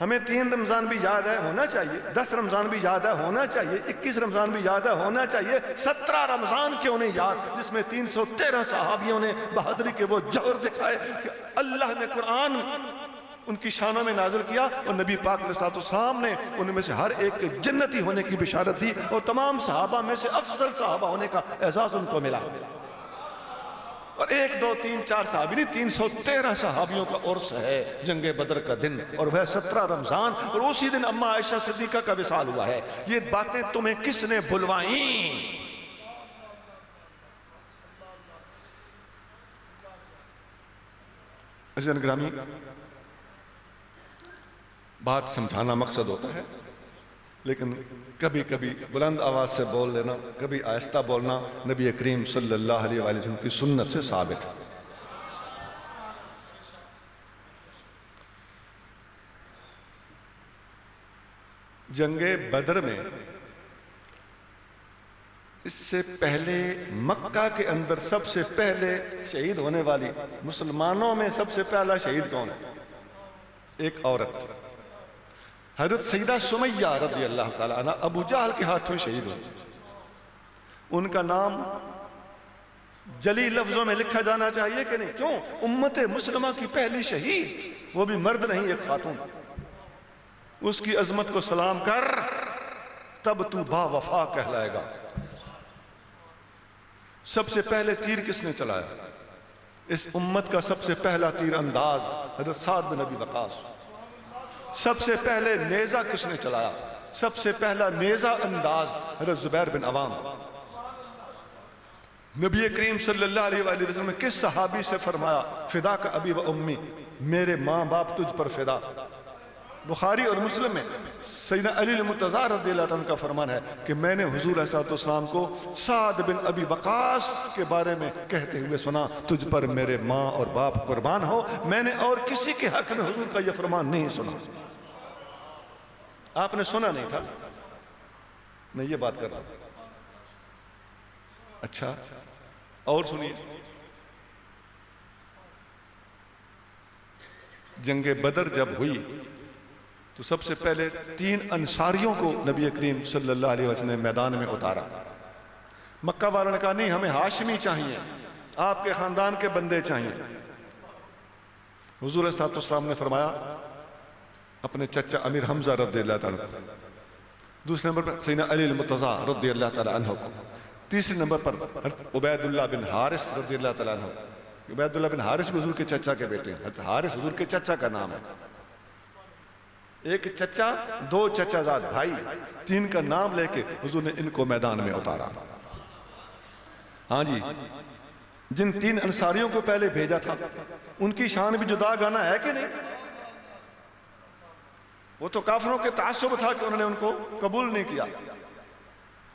ہمیں 3 رمضان بھی یاد ہے ہونا چاہیے, 10 رمضان بھی یاد ہے ہونا چاہیے, 21 رمضان بھی یاد ہے ہونا چاہیے, 17 رمضان کیوں نہیں یاد, جس میں 313 صحابیوں نے بہادری کے وہ جوہر دکھائے کہ اللہ نے قرآن ان کی شانوں میں نازل کیا, اور نبی پاک علیہ السلام نے ان میں سے ہر ایک کے جنتی ہونے کی بشارت دی, اور تمام صحابہ میں سے افضل صحابہ ہونے کا اعزاز ان کو ملا. اور 1 2 3 4 صحابی نہیں, 313 صحابیوں کا عرس ہے جنگ بدر کا دن, اور وہ 17 رمضان, اور اسی دن اماں عائشہ صدیقہ کا وصال ہوا ہے. یہ باتیں تمہیں کس نے بھلوائیں؟ عزیزان گرامی, بات سمجھانا مقصد ہوتا ہے, لیکن کبھی کبھی بلند آواز سے بول لینا, کبھی آہستہ بولنا نبی کریم صلی اللہ علیہ وآلہ وسلم کی سنت سے ثابت ہے. جنگ بدر میں اس سے پہلے مکہ کے اندر سب سے پہلے شہید ہونے والی مسلمانوں میں سب سے پہلا شہید کون ہے؟ ایک عورت, حضرت سیدہ سمیہ رضی اللہ تعالیٰ عنہ, ابو جہل کے ہاتھوں شہید ہوئی. ان کا نام جلی لفظوں میں لکھا جانا چاہیے کہ نہیں؟ کیوں؟ امت مسلمہ کی پہلی شہید, وہ بھی مرد نہیں ایک خاتون. اس کی عظمت کو سلام کر, تب تو با وفا کہلائے گا. سب سے پہلے تیر کس نے چلایا؟ اس امت کا سب سے پہلا تیر انداز حضرت سعد بن ابی وقاص. سب سے پہلے نیزہ کس نے چلایا؟ سب سے پہلا نیزہ انداز حضرت زبیر بن عوام. نبی کریم صلی اللہ علیہ وآلہ وسلم نے کس صحابی سے فرمایا فدا کا ابی و امی, میرے ماں باپ تجھ پر فدا. بخاری اور مسلم میں سیدنا علی المرتضیٰ رضی اللہ عنہ کا فرمان ہے کہ میں نے حضور علیہ السلام کو سعد بن ابی وقاص کے بارے میں کہتے ہوئے سنا, تجھ پر میرے ماں اور باپ قربان ہو. میں نے اور کسی کے حق میں حضور کا یہ فرمان نہیں سنا. آپ نے سنا نہیں تھا؟ میں یہ بات کر رہا ہوں. اچھا اور سنیے, جنگ بدر جب ہوئی تو سب سے پہلے 3 انصاریوں کو نبی کریم صلی اللہ علیہ وسلم نے میدان میں اتارا. مکہ والوں نے کہا نہیں, ہمیں ہاشمی چاہیے, آپ کے خاندان کے بندے چاہیے. حضور علیہ السلام نے فرمایا اپنے چچا امیر حمزہ رضی اللہ تعالیٰ عنہ, دوسرے نمبر پر سیدنا علی المرتضیٰ رضی اللہ تعالیٰ عنہ کو, تیسرے نمبر پر عبید اللہ بن حارث رضی اللہ تعالیٰ عنہ. عبید اللہ بن حارث بھی حضور کے چچا کے بیٹے ہیں. حارث حضور کے چچا کا نام ہے. ایک چچا, 2 چچا زاد بھائی, 3 کا نام لے کے حضور نے ان کو میدان میں اتارا. ہاں جی, جن 3 انصاریوں کو پہلے بھیجا تھا ان کی شان بھی جدا گانا ہے کہ نہیں؟ وہ تو کافروں کے تعصب تھا کہ انہوں نے ان کو قبول نہیں کیا,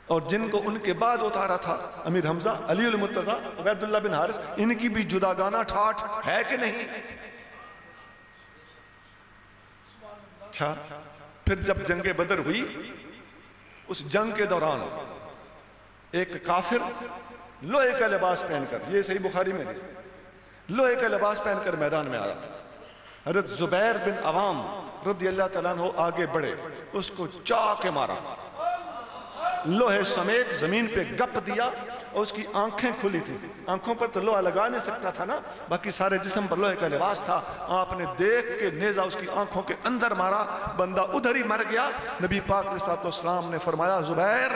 اور جن کو ان کے بعد اتارا تھا امیر حمزہ, علی المرتضیٰ, عبید اللہ بن حارث, ان کی بھی جدا گانا ٹھاٹھ ہے کہ نہیں؟ اچھا, پھر جب جنگ بدر ہوئی, اس جنگ کے دوران ایک کافر لوہے کا لباس پہن کر, یہ صحیح بخاری میں لوہے کا لباس پہن کر میدان میں آیا. حضرت زبیر بن عوام رضی اللہ تعالیٰ عنہ آگے بڑھے, اس کو چاک کے مارا, لوہے سمیت زمین پہ گپ دیا, اور اس کی آنکھیں کھلی تھی. آنکھوں پر تو لوہا لگا نہیں سکتا تھا نا, باقی سارے جسم پر لوہے کا لباس تھا. آپ نے دیکھ کے نیزہ اس کی آنکھوں کے اندر مارا, بندہ ادھر ہی مر گیا. نبی پاک علیہ السلام نے فرمایا زبیر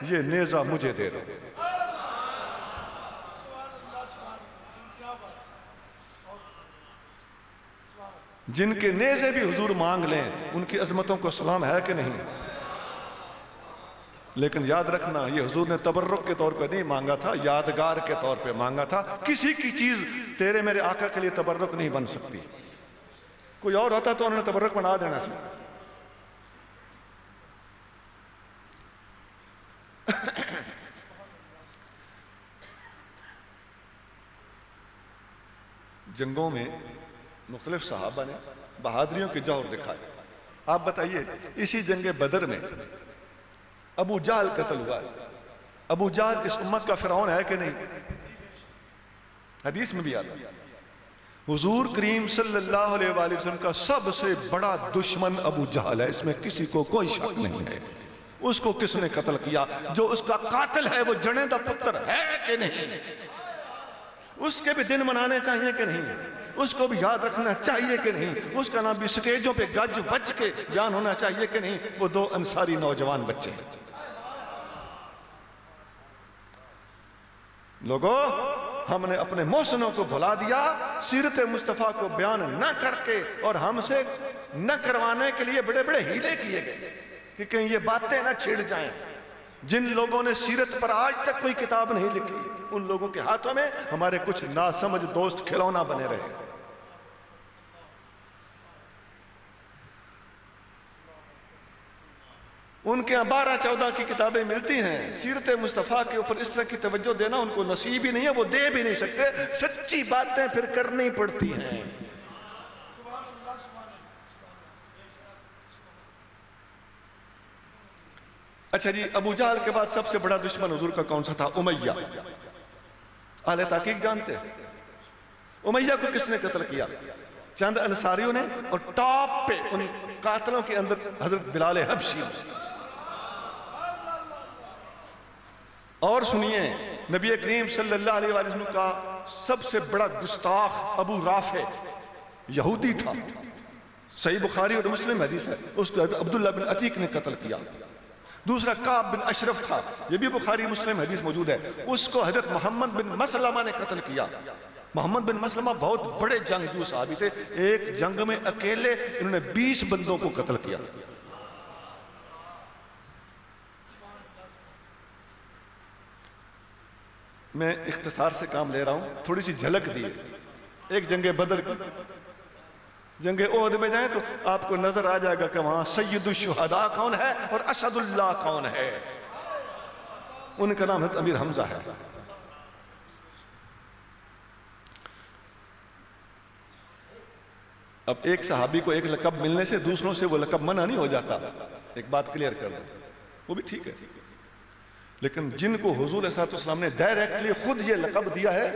یہ نیزہ مجھے دے دو. جن کے نیزے بھی حضور مانگ لیں ان کی عظمتوں کو سلام ہے کہ نہیں؟ لیکن یاد رکھنا یہ حضور نے تبرک کے طور پہ نہیں مانگا تھا, یادگار کے طور پہ مانگا تھا. کسی کی چیز تیرے میرے آقا کے لیے تبرک نہیں بن سکتی. کوئی اور ہوتا تو انہوں نے تبرک بنا دینا سی. جنگوں میں مختلف صحابہ نے بہادریوں کے جوہر دکھائے. آپ بتائیے اسی جنگ بدر میں ابو جہل قتل ہوا ہے. ابو جہل اس امت کا فرعون ہے کہ نہیں؟ حدیث میں بھی آتا ہے. حضور کریم صلی اللہ علیہ وآلہ وسلم کا سب سے بڑا دشمن ابو جہل ہے، اس میں کسی کو کوئی شک نہیں ہے. اس کو کس نے قتل کیا؟ جو اس کا قاتل ہے وہ جنیدہ پتر ہے کہ نہیں؟ اس کے بھی دن منانے چاہیے کہ نہیں؟ اس کو بھی یاد رکھنا چاہیے کہ نہیں؟ اس کا نام بھی سٹیجوں پہ گج وج کے بیان ہونا چاہیے کہ نہیں؟ وہ دو انصاری نوجوان بچے. لوگوں، ہم نے اپنے محسنوں کو بھلا دیا، سیرت مصطفیٰ کو بیان نہ کر کے اور ہم سے نہ کروانے کے لیے بڑے بڑے ہیلے کیے گئے کہ کہیں یہ باتیں نہ چھڑ جائیں. جن لوگوں نے سیرت پر آج تک کوئی کتاب نہیں لکھی، ان لوگوں کے ہاتھوں میں ہمارے کچھ ناسمجھ دوست کھلونا بنے رہے. ان کے 12-14 کی کتابیں ملتی ہیں، سیرت مصطفیٰ کے اوپر اس طرح کی توجہ دینا ان کو نصیب ہی نہیں ہے، وہ دے بھی نہیں سکتے. سچی باتیں پھر کرنی پڑتی ہیں. اچھا جی، ابو جہل کے بعد سب سے بڑا دشمن حضور کا کون سا تھا؟ امیہ. اہل تحقیق جانتے ہیں امیہ کو کس نے قتل کیا؟ چند انصاریوں نے، اور ٹاپ پہ ان قاتلوں کے اندر حضرت بلال حبشی. اور سنیے، نبی کریم صلی اللہ علیہ وسلم کا سب سے بڑا گستاخ ابو رافع یہودی تھا. صحیح بخاری اور مسلم حدیث ہے. اس کو عبداللہ بن عتیق نے قتل کیا. دوسرا کعب بن اشرف تھا، یہ بھی بخاری مسلم حدیث موجود ہے. اس کو حضرت محمد بن مسلمہ نے قتل کیا. محمد بن مسلمہ بہت بڑے جنگجو صحابی تھے. ایک جنگ میں اکیلے انہوں نے 20 بندوں کو قتل کیا. میں اختصار سے کام لے رہا ہوں، تھوڑی سی جھلک دی. ایک جنگ بدر کی، جنگ احد میں جائیں تو آپ کو نظر آ جائے گا کہ وہاں سید الشہداء کون ہے اور اسد اللہ کون ہے. ان کا نام حضرت امیر حمزہ ہے. اب ایک صحابی کو ایک لقب ملنے سے دوسروں سے وہ لقب منع نہیں ہو جاتا. ایک بات کلیئر کر دوں، وہ بھی ٹھیک ہے. لیکن جن کو حضور صلی اللہ علیہ وسلم نے ڈائریکٹلی خود یہ لقب دیا ہے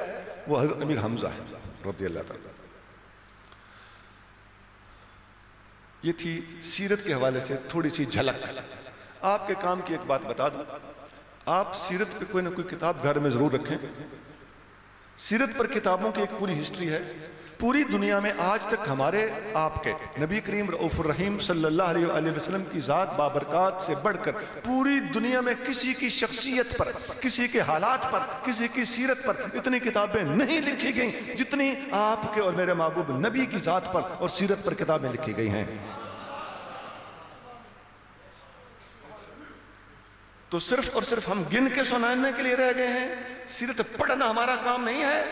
وہ حضرت امیر حمزہ ہے رضی اللہ تعالیٰ. یہ تھی سیرت کے حوالے سے تھوڑی سی جھلک. آپ کے کام کی ایک بات بتا دوں، آپ سیرت پہ کوئی نہ کوئی کتاب گھر میں ضرور رکھیں. سیرت پر کتابوں کی ایک پوری ہسٹری ہے. پوری دنیا میں آج تک ہمارے آپ کے نبی کریم رؤوف الرحیم صلی اللہ علیہ وآلہ وسلم کی ذات بابرکات سے بڑھ کر پوری دنیا میں کسی کی شخصیت پر، کسی کے حالات پر، کسی کی سیرت پر اتنی کتابیں نہیں لکھی گئیں جتنی آپ کے اور میرے محبوب نبی کی ذات پر اور سیرت پر کتابیں لکھی گئی ہیں. تو صرف اور صرف ہم گن کے سنانے کے لیے رہ گئے ہیں. سیرت پڑھنا ہمارا کام نہیں ہے.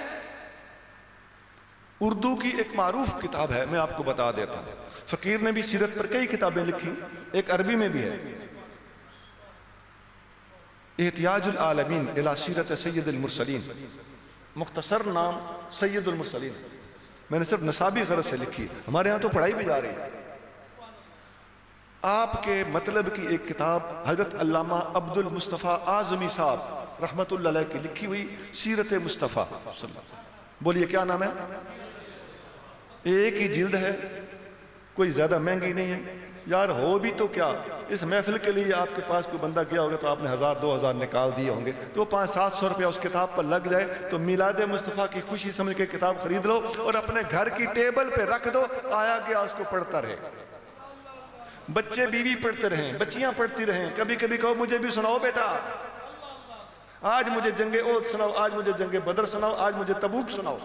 اردو کی ایک معروف کتاب ہے، میں آپ کو بتا دیتا ہوں. فقیر نے بھی سیرت پر کئی کتابیں لکھی، ایک عربی میں بھی ہے، احتیاج العالمین الی سیرت سید المرسلین. مختصر نام سید المرسلین. میں نے صرف نصابی غرض سے لکھی، ہمارے ہاں تو پڑھائی بھی جا رہی ہے. آپ کے مطلب کی ایک کتاب حضرت علامہ عبد المصطفیٰ اعظمی صاحب رحمت اللہ علیہ کی لکھی ہوئی سیرت مصطفیٰ صلی اللہ علیہ وسلم. بولیے کیا نام ہے؟ ایک ہی جلد ہے، کوئی زیادہ مہنگی نہیں ہے. یار ہو بھی تو کیا، اس محفل کے لیے آپ کے پاس کوئی بندہ گیا ہوگا تو آپ نے 1000-2000 نکال دیے ہوں گے، تو 500-700 روپیہ اس کتاب پر لگ جائے تو میلاد مصطفیٰ کی خوشی سمجھ کے کتاب خرید لو اور اپنے گھر کی ٹیبل پہ رکھ دو، آیا گیا اس کو پڑھتا رہے. بچے بیوی پڑھتے رہیں، بچیاں پڑھتی رہیں. کبھی کبھی کہو مجھے بھی سناؤ بیٹا، آج مجھے جنگ احد سناؤ، آج مجھے جنگ بدر سناؤ، آج مجھے تبوک سناؤ.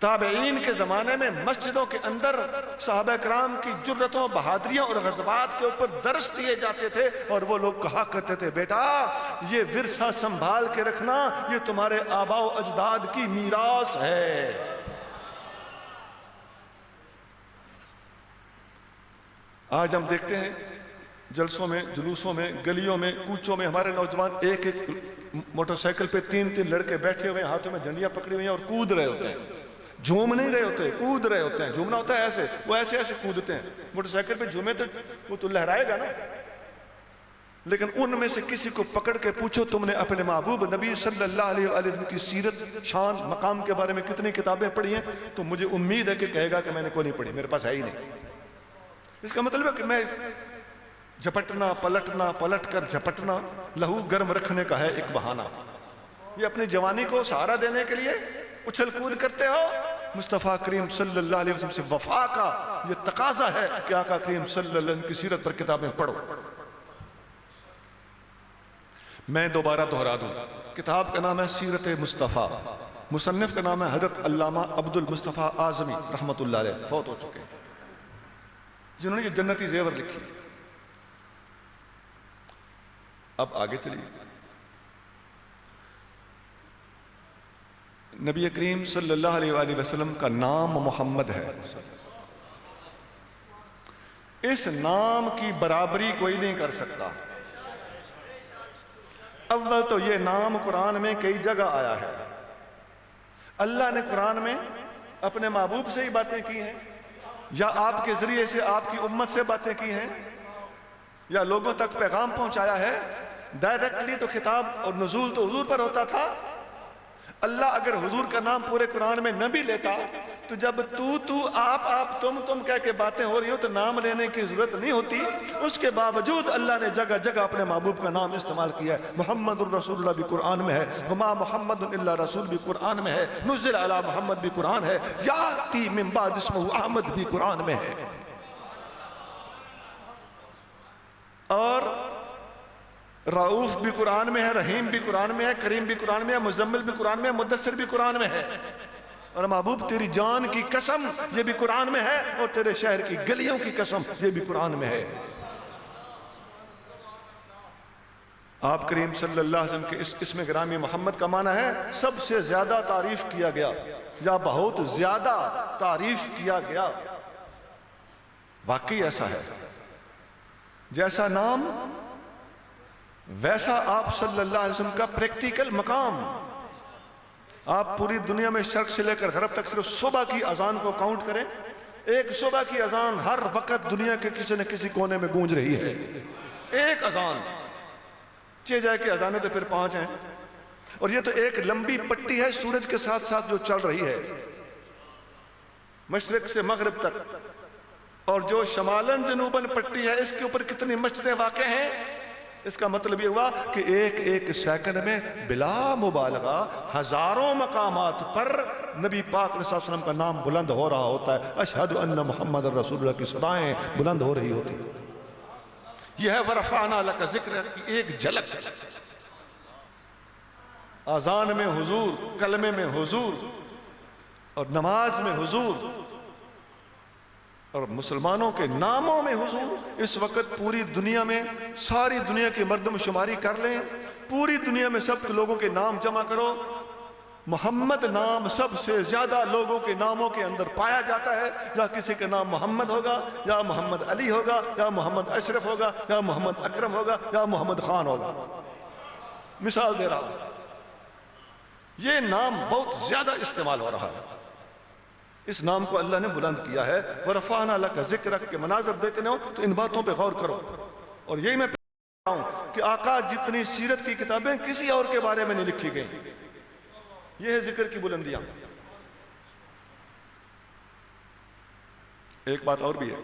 تابعین کے زمانے میں مسجدوں کے اندر صحابہ کرام کی جرتوں، بہادریوں اور غزوات کے اوپر درس دیے جاتے تھے اور وہ لوگ کہا کرتے تھے بیٹا یہ ورثہ سنبھال کے رکھنا، یہ تمہارے آباء و اجداد کی میراث ہے. آج ہم دیکھتے ہیں جلسوں میں، جلوسوں میں، گلیوں میں، کوچوں میں ہمارے نوجوان ایک ایک موٹر سائیکل پہ 3-3 لڑکے بیٹھے ہوئے ہیں، ہاتھوں میں جھنڈیاں پکڑی ہوئی ہیں اور کود رہے ہوتے ہیں. جھوم نہیں رہے ہوتے، کود رہے ہوتے ہیں. جھومنا ہوتا ہے ایسے، وہ ایسے ایسے کودتے ہیں. موٹر سائیکل پہ جھومے تو وہ تو لہرائے گا نا. لیکن ان میں سے کسی کو پکڑ کے پوچھو تم نے اپنے محبوب نبی صلی اللہ علیہ وسلم کی سیرت، شان، مقام کے بارے میں کتنی کتابیں پڑھی ہیں، تو مجھے امید ہے کہ کہے گا کہ میں نے کوئی نہیں پڑھی، میرے پاس ہے ہی نہیں. اس کا مطلب ہے کہ میں جھپٹنا پلٹ کر جھپٹنا لہو گرم رکھنے کا ہے ایک بہانہ. یہ اپنی جوانی کو سہارا دینے کے لیے اچھل کود کرتے ہو. مصطفیٰ کریم صلی اللہ علیہ وسلم سے وفا کا یہ تقاضا ہے کہ آقا کریم صلی اللہ علیہ وسلم کی سیرت پر کتابیں پڑھو. میں دوبارہ دہرا دوں، کتاب کا نام ہے سیرت مصطفیٰ، مصنف کا نام ہے حضرت علامہ عبد المصطفیٰ اعظمی رحمۃ اللہ علیہ، فوت ہو چکے، جنہوں نے یہ جنتی زیور لکھی. اب آگے چلیے. نبی کریم صلی اللہ علیہ وآلہ وسلم کا نام محمد ہے. اس نام کی برابری کوئی نہیں کر سکتا. اول تو یہ نام قرآن میں کئی جگہ آیا ہے. اللہ نے قرآن میں اپنے محبوب سے ہی باتیں کی ہیں، یا آپ کے ذریعے سے آپ کی امت سے باتیں کی ہیں، یا لوگوں تک پیغام پہنچایا ہے. ڈائریکٹلی تو خطاب اور نزول تو حضور پر ہوتا تھا. اللہ اگر حضور کا نام پورے قرآن میں نہ بھی لیتا تو جب تو آپ تم کہہ کے باتیں ہو رہی ہو تو نام لینے کی ضرورت نہیں ہوتی. اس کے باوجود اللہ نے جگہ جگہ اپنے محبوب کا نام استعمال کیا ہے. محمد الرسول اللہ بھی قرآن میں ہے، وما محمد الا رسول بھی قرآن میں ہے، نزل علی محمد بھی قرآن ہے، یاتی من بعد اسمہ احمد بھی قرآن میں ہے. اور رؤوف بھی قرآن میں ہے، رحیم بھی قرآن میں ہے، کریم بھی قرآن میں ہے، مزمل بھی قرآن میں ہے، مدثر بھی قرآن میں ہے. اور محبوب تیری جان کی قسم یہ بھی قرآن میں ہے، اور تیرے شہر کی گلیوں کی قسم یہ بھی قرآن میں ہے. آپ کریم صلی اللہ علیہ وسلم کے اس اسم گرامی محمد کا معنی ہے سب سے زیادہ تعریف کیا گیا، یا بہت زیادہ تعریف کیا گیا. واقعی ایسا ہے. جیسا نام ویسا آپ صلی اللہ علیہ وسلم کا پریکٹیکل مقام. آپ پوری دنیا میں شرق سے لے کر غرب تک صرف صبح کی اذان کو کاؤنٹ کریں، ایک صبح کی اذان ہر وقت دنیا کے کسی نہ کسی کونے میں گونج رہی ہے. ایک اذان، 6 جائے کی اذانیں تو پھر 5 ہیں، اور یہ تو ایک لمبی پٹی ہے سورج کے ساتھ ساتھ جو چل رہی ہے مشرق سے مغرب تک. اور جو شمالن جنوبن پٹی ہے اس کے اوپر کتنی مسجدیں واقع ہیں. اس کا مطلب یہ ہوا کہ ایک ایک سیکنڈ میں بلا مبالغہ ہزاروں مقامات پر نبی پاک صلی اللہ علیہ وسلم کا نام بلند ہو رہا ہوتا ہے. اشہد ان محمد رسول اللہ کی صدائیں بلند ہو رہی ہوتی. یہ ہے ورفعنا لک ذکر کی ایک جھلک. اذان میں حضور، کلمے میں حضور، اور نماز میں حضور، اور مسلمانوں کے ناموں میں حضور. اس وقت پوری دنیا میں ساری دنیا کی مردم شماری کر لیں، پوری دنیا میں سب لوگوں کے نام جمع کرو، محمد نام سب سے زیادہ لوگوں کے ناموں کے اندر پایا جاتا ہے. یا کسی کا نام محمد ہوگا، یا محمد علی ہوگا، یا محمد اشرف ہوگا، یا محمد اکرم ہوگا، یا محمد خان ہوگا. مثال دے رہا ہوں، یہ نام بہت زیادہ استعمال ہو رہا ہے. اس نام کو اللہ نے بلند کیا ہے. وَرَفَعْنَا لَكَ ذِكْرَكَ کے مناظر دیکھنے ہو تو ان باتوں پہ غور کرو. اور یہی میں کہتا ہوں کہ آقا جتنی سیرت کی کتابیں کسی اور کے بارے میں نہیں لکھی گئیں. یہ ہے ذکر کی بلندیاں. ایک بات اور بھی ہے،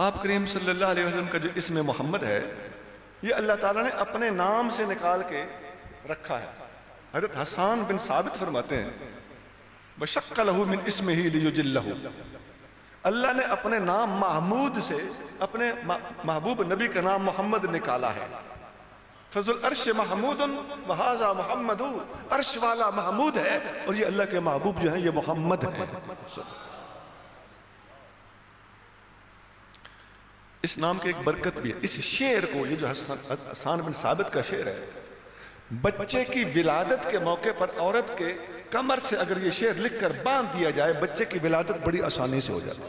آپ کریم صلی اللہ علیہ وسلم کا جو اسم محمد ہے یہ اللہ تعالیٰ نے اپنے نام سے نکال کے رکھا ہے. حضرت حسان بن ثابت فرماتے ہیں بشق لہو من اسمہ لیجلہ، اللہ نے اپنے نام محمود سے اپنے محبوب نبی کا نام محمد نکالا ہے. فضل العرش محمود وہذا محمد، عرش والا محمود ہے اور یہ اللہ کے محبوب جو ہیں یہ محمد ہیں. اس نام کی ایک برکت بھی ہے. اس شعر کو، یہ جو حسان بن ثابت کا شعر ہے، بچے کی ولادت کے موقع پر عورت کے کمر سے اگر یہ شعر لکھ کر باندھ دیا جائے بچے کی ولادت بڑی آسانی سے ہو جاتی ہے.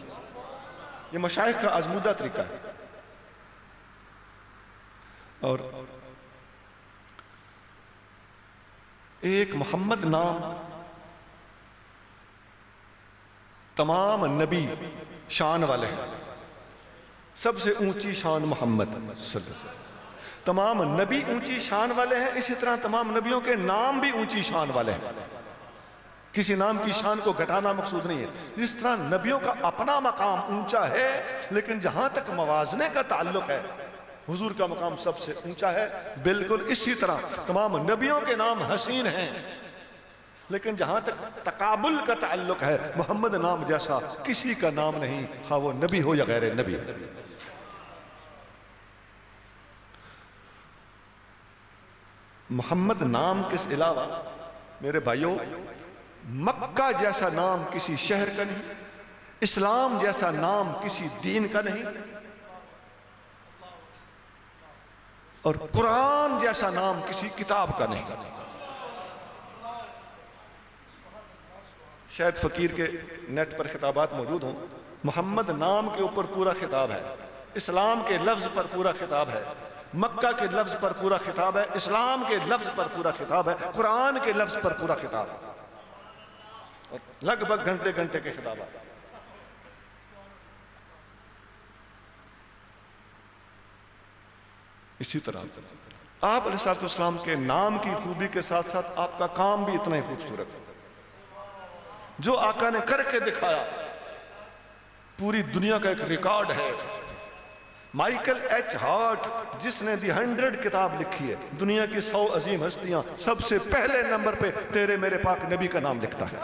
یہ مشائخ کا آزمودہ طریقہ ہے. اور ایک محمد نام تمام نبی شان والے ہیں، سب سے اونچی شان محمد صلی اللہ علیہ وسلم۔ تمام نبی اونچی شان والے ہیں، اسی طرح تمام نبیوں کے نام بھی اونچی شان والے ہیں۔ کسی نام کی شان کو گھٹانا مقصود نہیں ہے۔ جس طرح نبیوں کا اپنا مقام اونچا ہے، لیکن جہاں تک موازنے کا تعلق ہے حضور کا مقام سب سے اونچا ہے، بالکل اسی طرح تمام نبیوں کے نام حسین ہیں، لیکن جہاں تک تقابل کا تعلق ہے محمد نام جیسا کسی کا نام نہیں، خواہ وہ نبی ہو یا غیر نبی۔ محمد نام کے علاوہ میرے بھائیوں مکہ جیسا نام کسی شہر کا نہیں، اسلام جیسا نام کسی دین کا نہیں، اور قرآن جیسا نام کسی کتاب کا نہیں۔ شاید فقیر کے نیٹ پر خطابات موجود ہوں، محمد نام کے اوپر پورا خطاب ہے، اسلام کے لفظ پر پورا خطاب ہے، مکہ کے لفظ پر پورا خطاب ہے، اسلام کے لفظ پر پورا خطاب ہے، قرآن کے لفظ پر پورا خطاب ہے، اور لگ بھگ گھنٹے گھنٹے کے خطابات۔ اسی طرح آپ علیہ السلام کے نام کی خوبی کے ساتھ ساتھ آپ کا کام بھی اتنا ہی خوبصورت ہے۔ جو آقا نے کر کے دکھایا پوری دنیا کا ایک ریکارڈ ہے۔ مائیکل ایچ ہارٹ جس نے دی 100 کتاب لکھی ہے، دنیا کی 100 عظیم ہستیاں، سب سے پہلے نمبر پہ تیرے میرے پاک نبی کا نام لکھتا ہے۔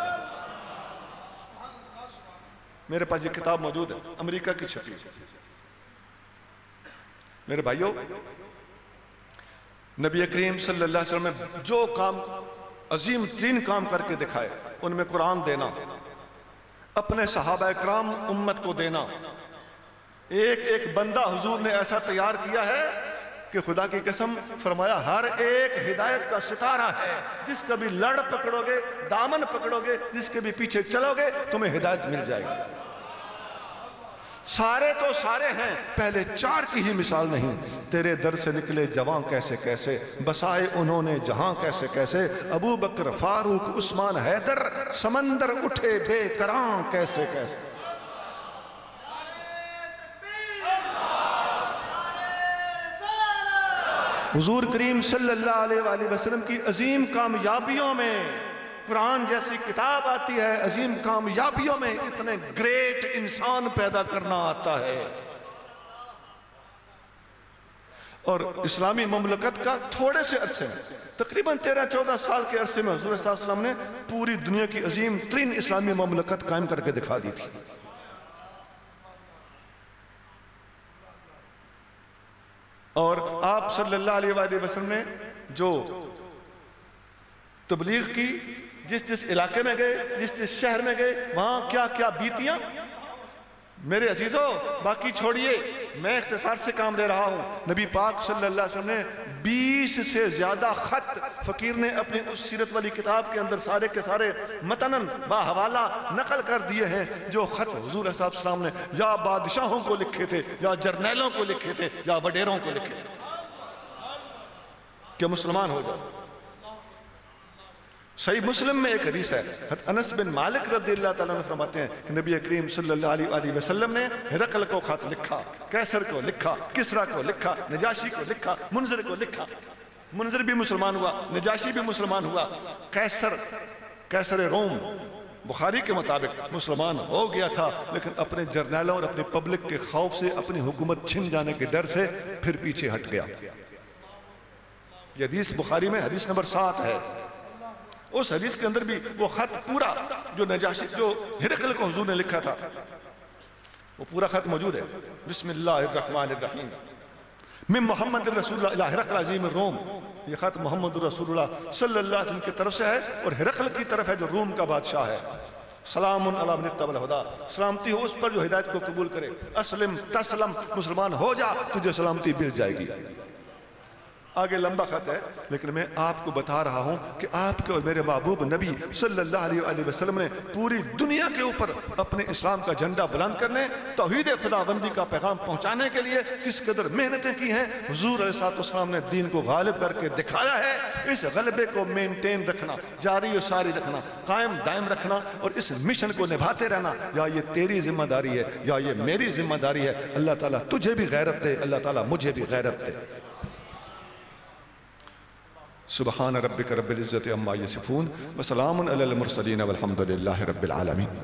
میرے پاس یہ کتاب موجود ہے، امریکہ کی چھپی۔ میرے بھائیوں، نبی کریم صلی اللہ علیہ وسلم نے جو کام عظیم ترین کام کر کے دکھائے، ان میں قرآن دینا، اپنے صحابہ اکرام امت کو دینا، ایک ایک بندہ حضور نے ایسا تیار کیا ہے کہ خدا کی قسم فرمایا ہر ایک ہدایت کا ستارہ ہے، جس کا بھی لڑ پکڑو گے، دامن پکڑو گے، جس کے بھی پیچھے چلو گے، تمہیں ہدایت مل جائے گی۔ سارے تو سارے ہیں، پہلے 4 کی ہی مثال نہیں۔ تیرے در سے نکلے جوان کیسے کیسے، بسائے انہوں نے جہاں کیسے کیسے، ابو بکر فاروق عثمان حیدر، سمندر اٹھے بے کراں کیسے کیسے۔ حضور کریم صلی اللہ علیہ وآلہ وسلم کی عظیم کامیابیوں میں قرآن جیسی کتاب آتی ہے، عظیم کامیابیوں میں اتنے گریٹ انسان پیدا کرنا آتا ہے، اور اسلامی مملکت کا تھوڑے سے عرصے میں، تقریباً 13-14 سال کے عرصے میں حضور صلی اللہ علیہ وسلم نے پوری دنیا کی عظیم ترین اسلامی مملکت قائم کر کے دکھا دی تھی۔ اور آپ صلی اللہ علیہ وآلہ وسلم نے جو تبلیغ کی، جس جس علاقے میں گئے، جس جس شہر میں گئے، وہاں کیا کیا بیتیاں، میرے عزیزوں باقی چھوڑیے، میں اختصار سے کام دے رہا ہوں۔ نبی پاک صلی اللہ علیہ وسلم نے 20 سے زیادہ خط فقیر نے اپنی اس سیرت والی کتاب کے اندر سارے کے سارے متناً با حوالہ نقل کر دیے ہیں، جو خط حضور صلی اللہ علیہ وسلم نے یا بادشاہوں کو لکھے تھے، یا جرنیلوں کو لکھے تھے، یا وڈیروں کو لکھے تھے کہ مسلمان ہو جائے۔ صحیح مسلم میں ایک حدیث ہے، انس بن مالک رضی اللہ تعالیٰ عنہ فرماتے ہیں کہ نبی کریم صلی اللہ علیہ وسلم نے ہرقل کو خط لکھا، قیصر کو لکھا، کسریٰ کو لکھا، نجاشی کو لکھا، منذر کو لکھا۔ منذر بھی مسلمان ہوا، نجاشی بھی مسلمان ہوا، قیصر روم بخاری کے مطابق مسلمان ہو گیا تھا، لیکن اپنے جرنیلوں اور اپنی پبلک کے خوف سے، اپنی حکومت چھن جانے کے ڈر سے پھر پیچھے ہٹ گیا۔ یہ حدیث بخاری میں حدیث نمبر 7 ہے۔ اس حدیث کے اندر بھی وہ خط پورا جو نجاشی جو ہرقل کو حضور نے لکھا تھا، وہ پورا خط موجود ہے۔ بسم اللہ الرحمن الرحیم، من محمد رسول اللہ الى ہرقل عظیم الروم۔ یہ خط محمد رسول اللہ صلی اللہ علیہ وسلم کی طرف سے ہے، اور ہرقل کی طرف ہے جو روم کا بادشاہ ہے۔ سلام علی من اتبع الہدی، سلامتی ہو اس پر جو ہدایت کو قبول کرے۔ اسلم تسلم، مسلمان ہو جا، تجھے سلامتی مل جائے گی۔ آگے لمبا خط ہے، لیکن میں آپ کو بتا رہا ہوں کہ آپ کے اور میرے محبوب نبی صلی اللہ علیہ وآلہ وسلم نے پوری دنیا کے اوپر اپنے اسلام کا جھنڈا بلند کرنے، توحید خداوندی کا پیغام پہنچانے کے لیے کس قدر محنتیں کی ہیں۔ حضور علیہ السلام نے دین کو غالب کر کے دکھایا ہے۔ اس غلبے کو مینٹین رکھنا، جاری و ساری رکھنا، قائم دائم رکھنا اور اس مشن کو نبھاتے رہنا، یا یہ تیری ذمہ داری ہے یا یہ میری ذمہ داری ہے۔ اللہ تعالیٰ تجھے بھی غیرت دے، اللہ تعالیٰ مجھے بھی غیرت دے۔ سبحان ربک رب العزت عما یصفون وسلام علی المرسلین والحمد للہ رب العالمین۔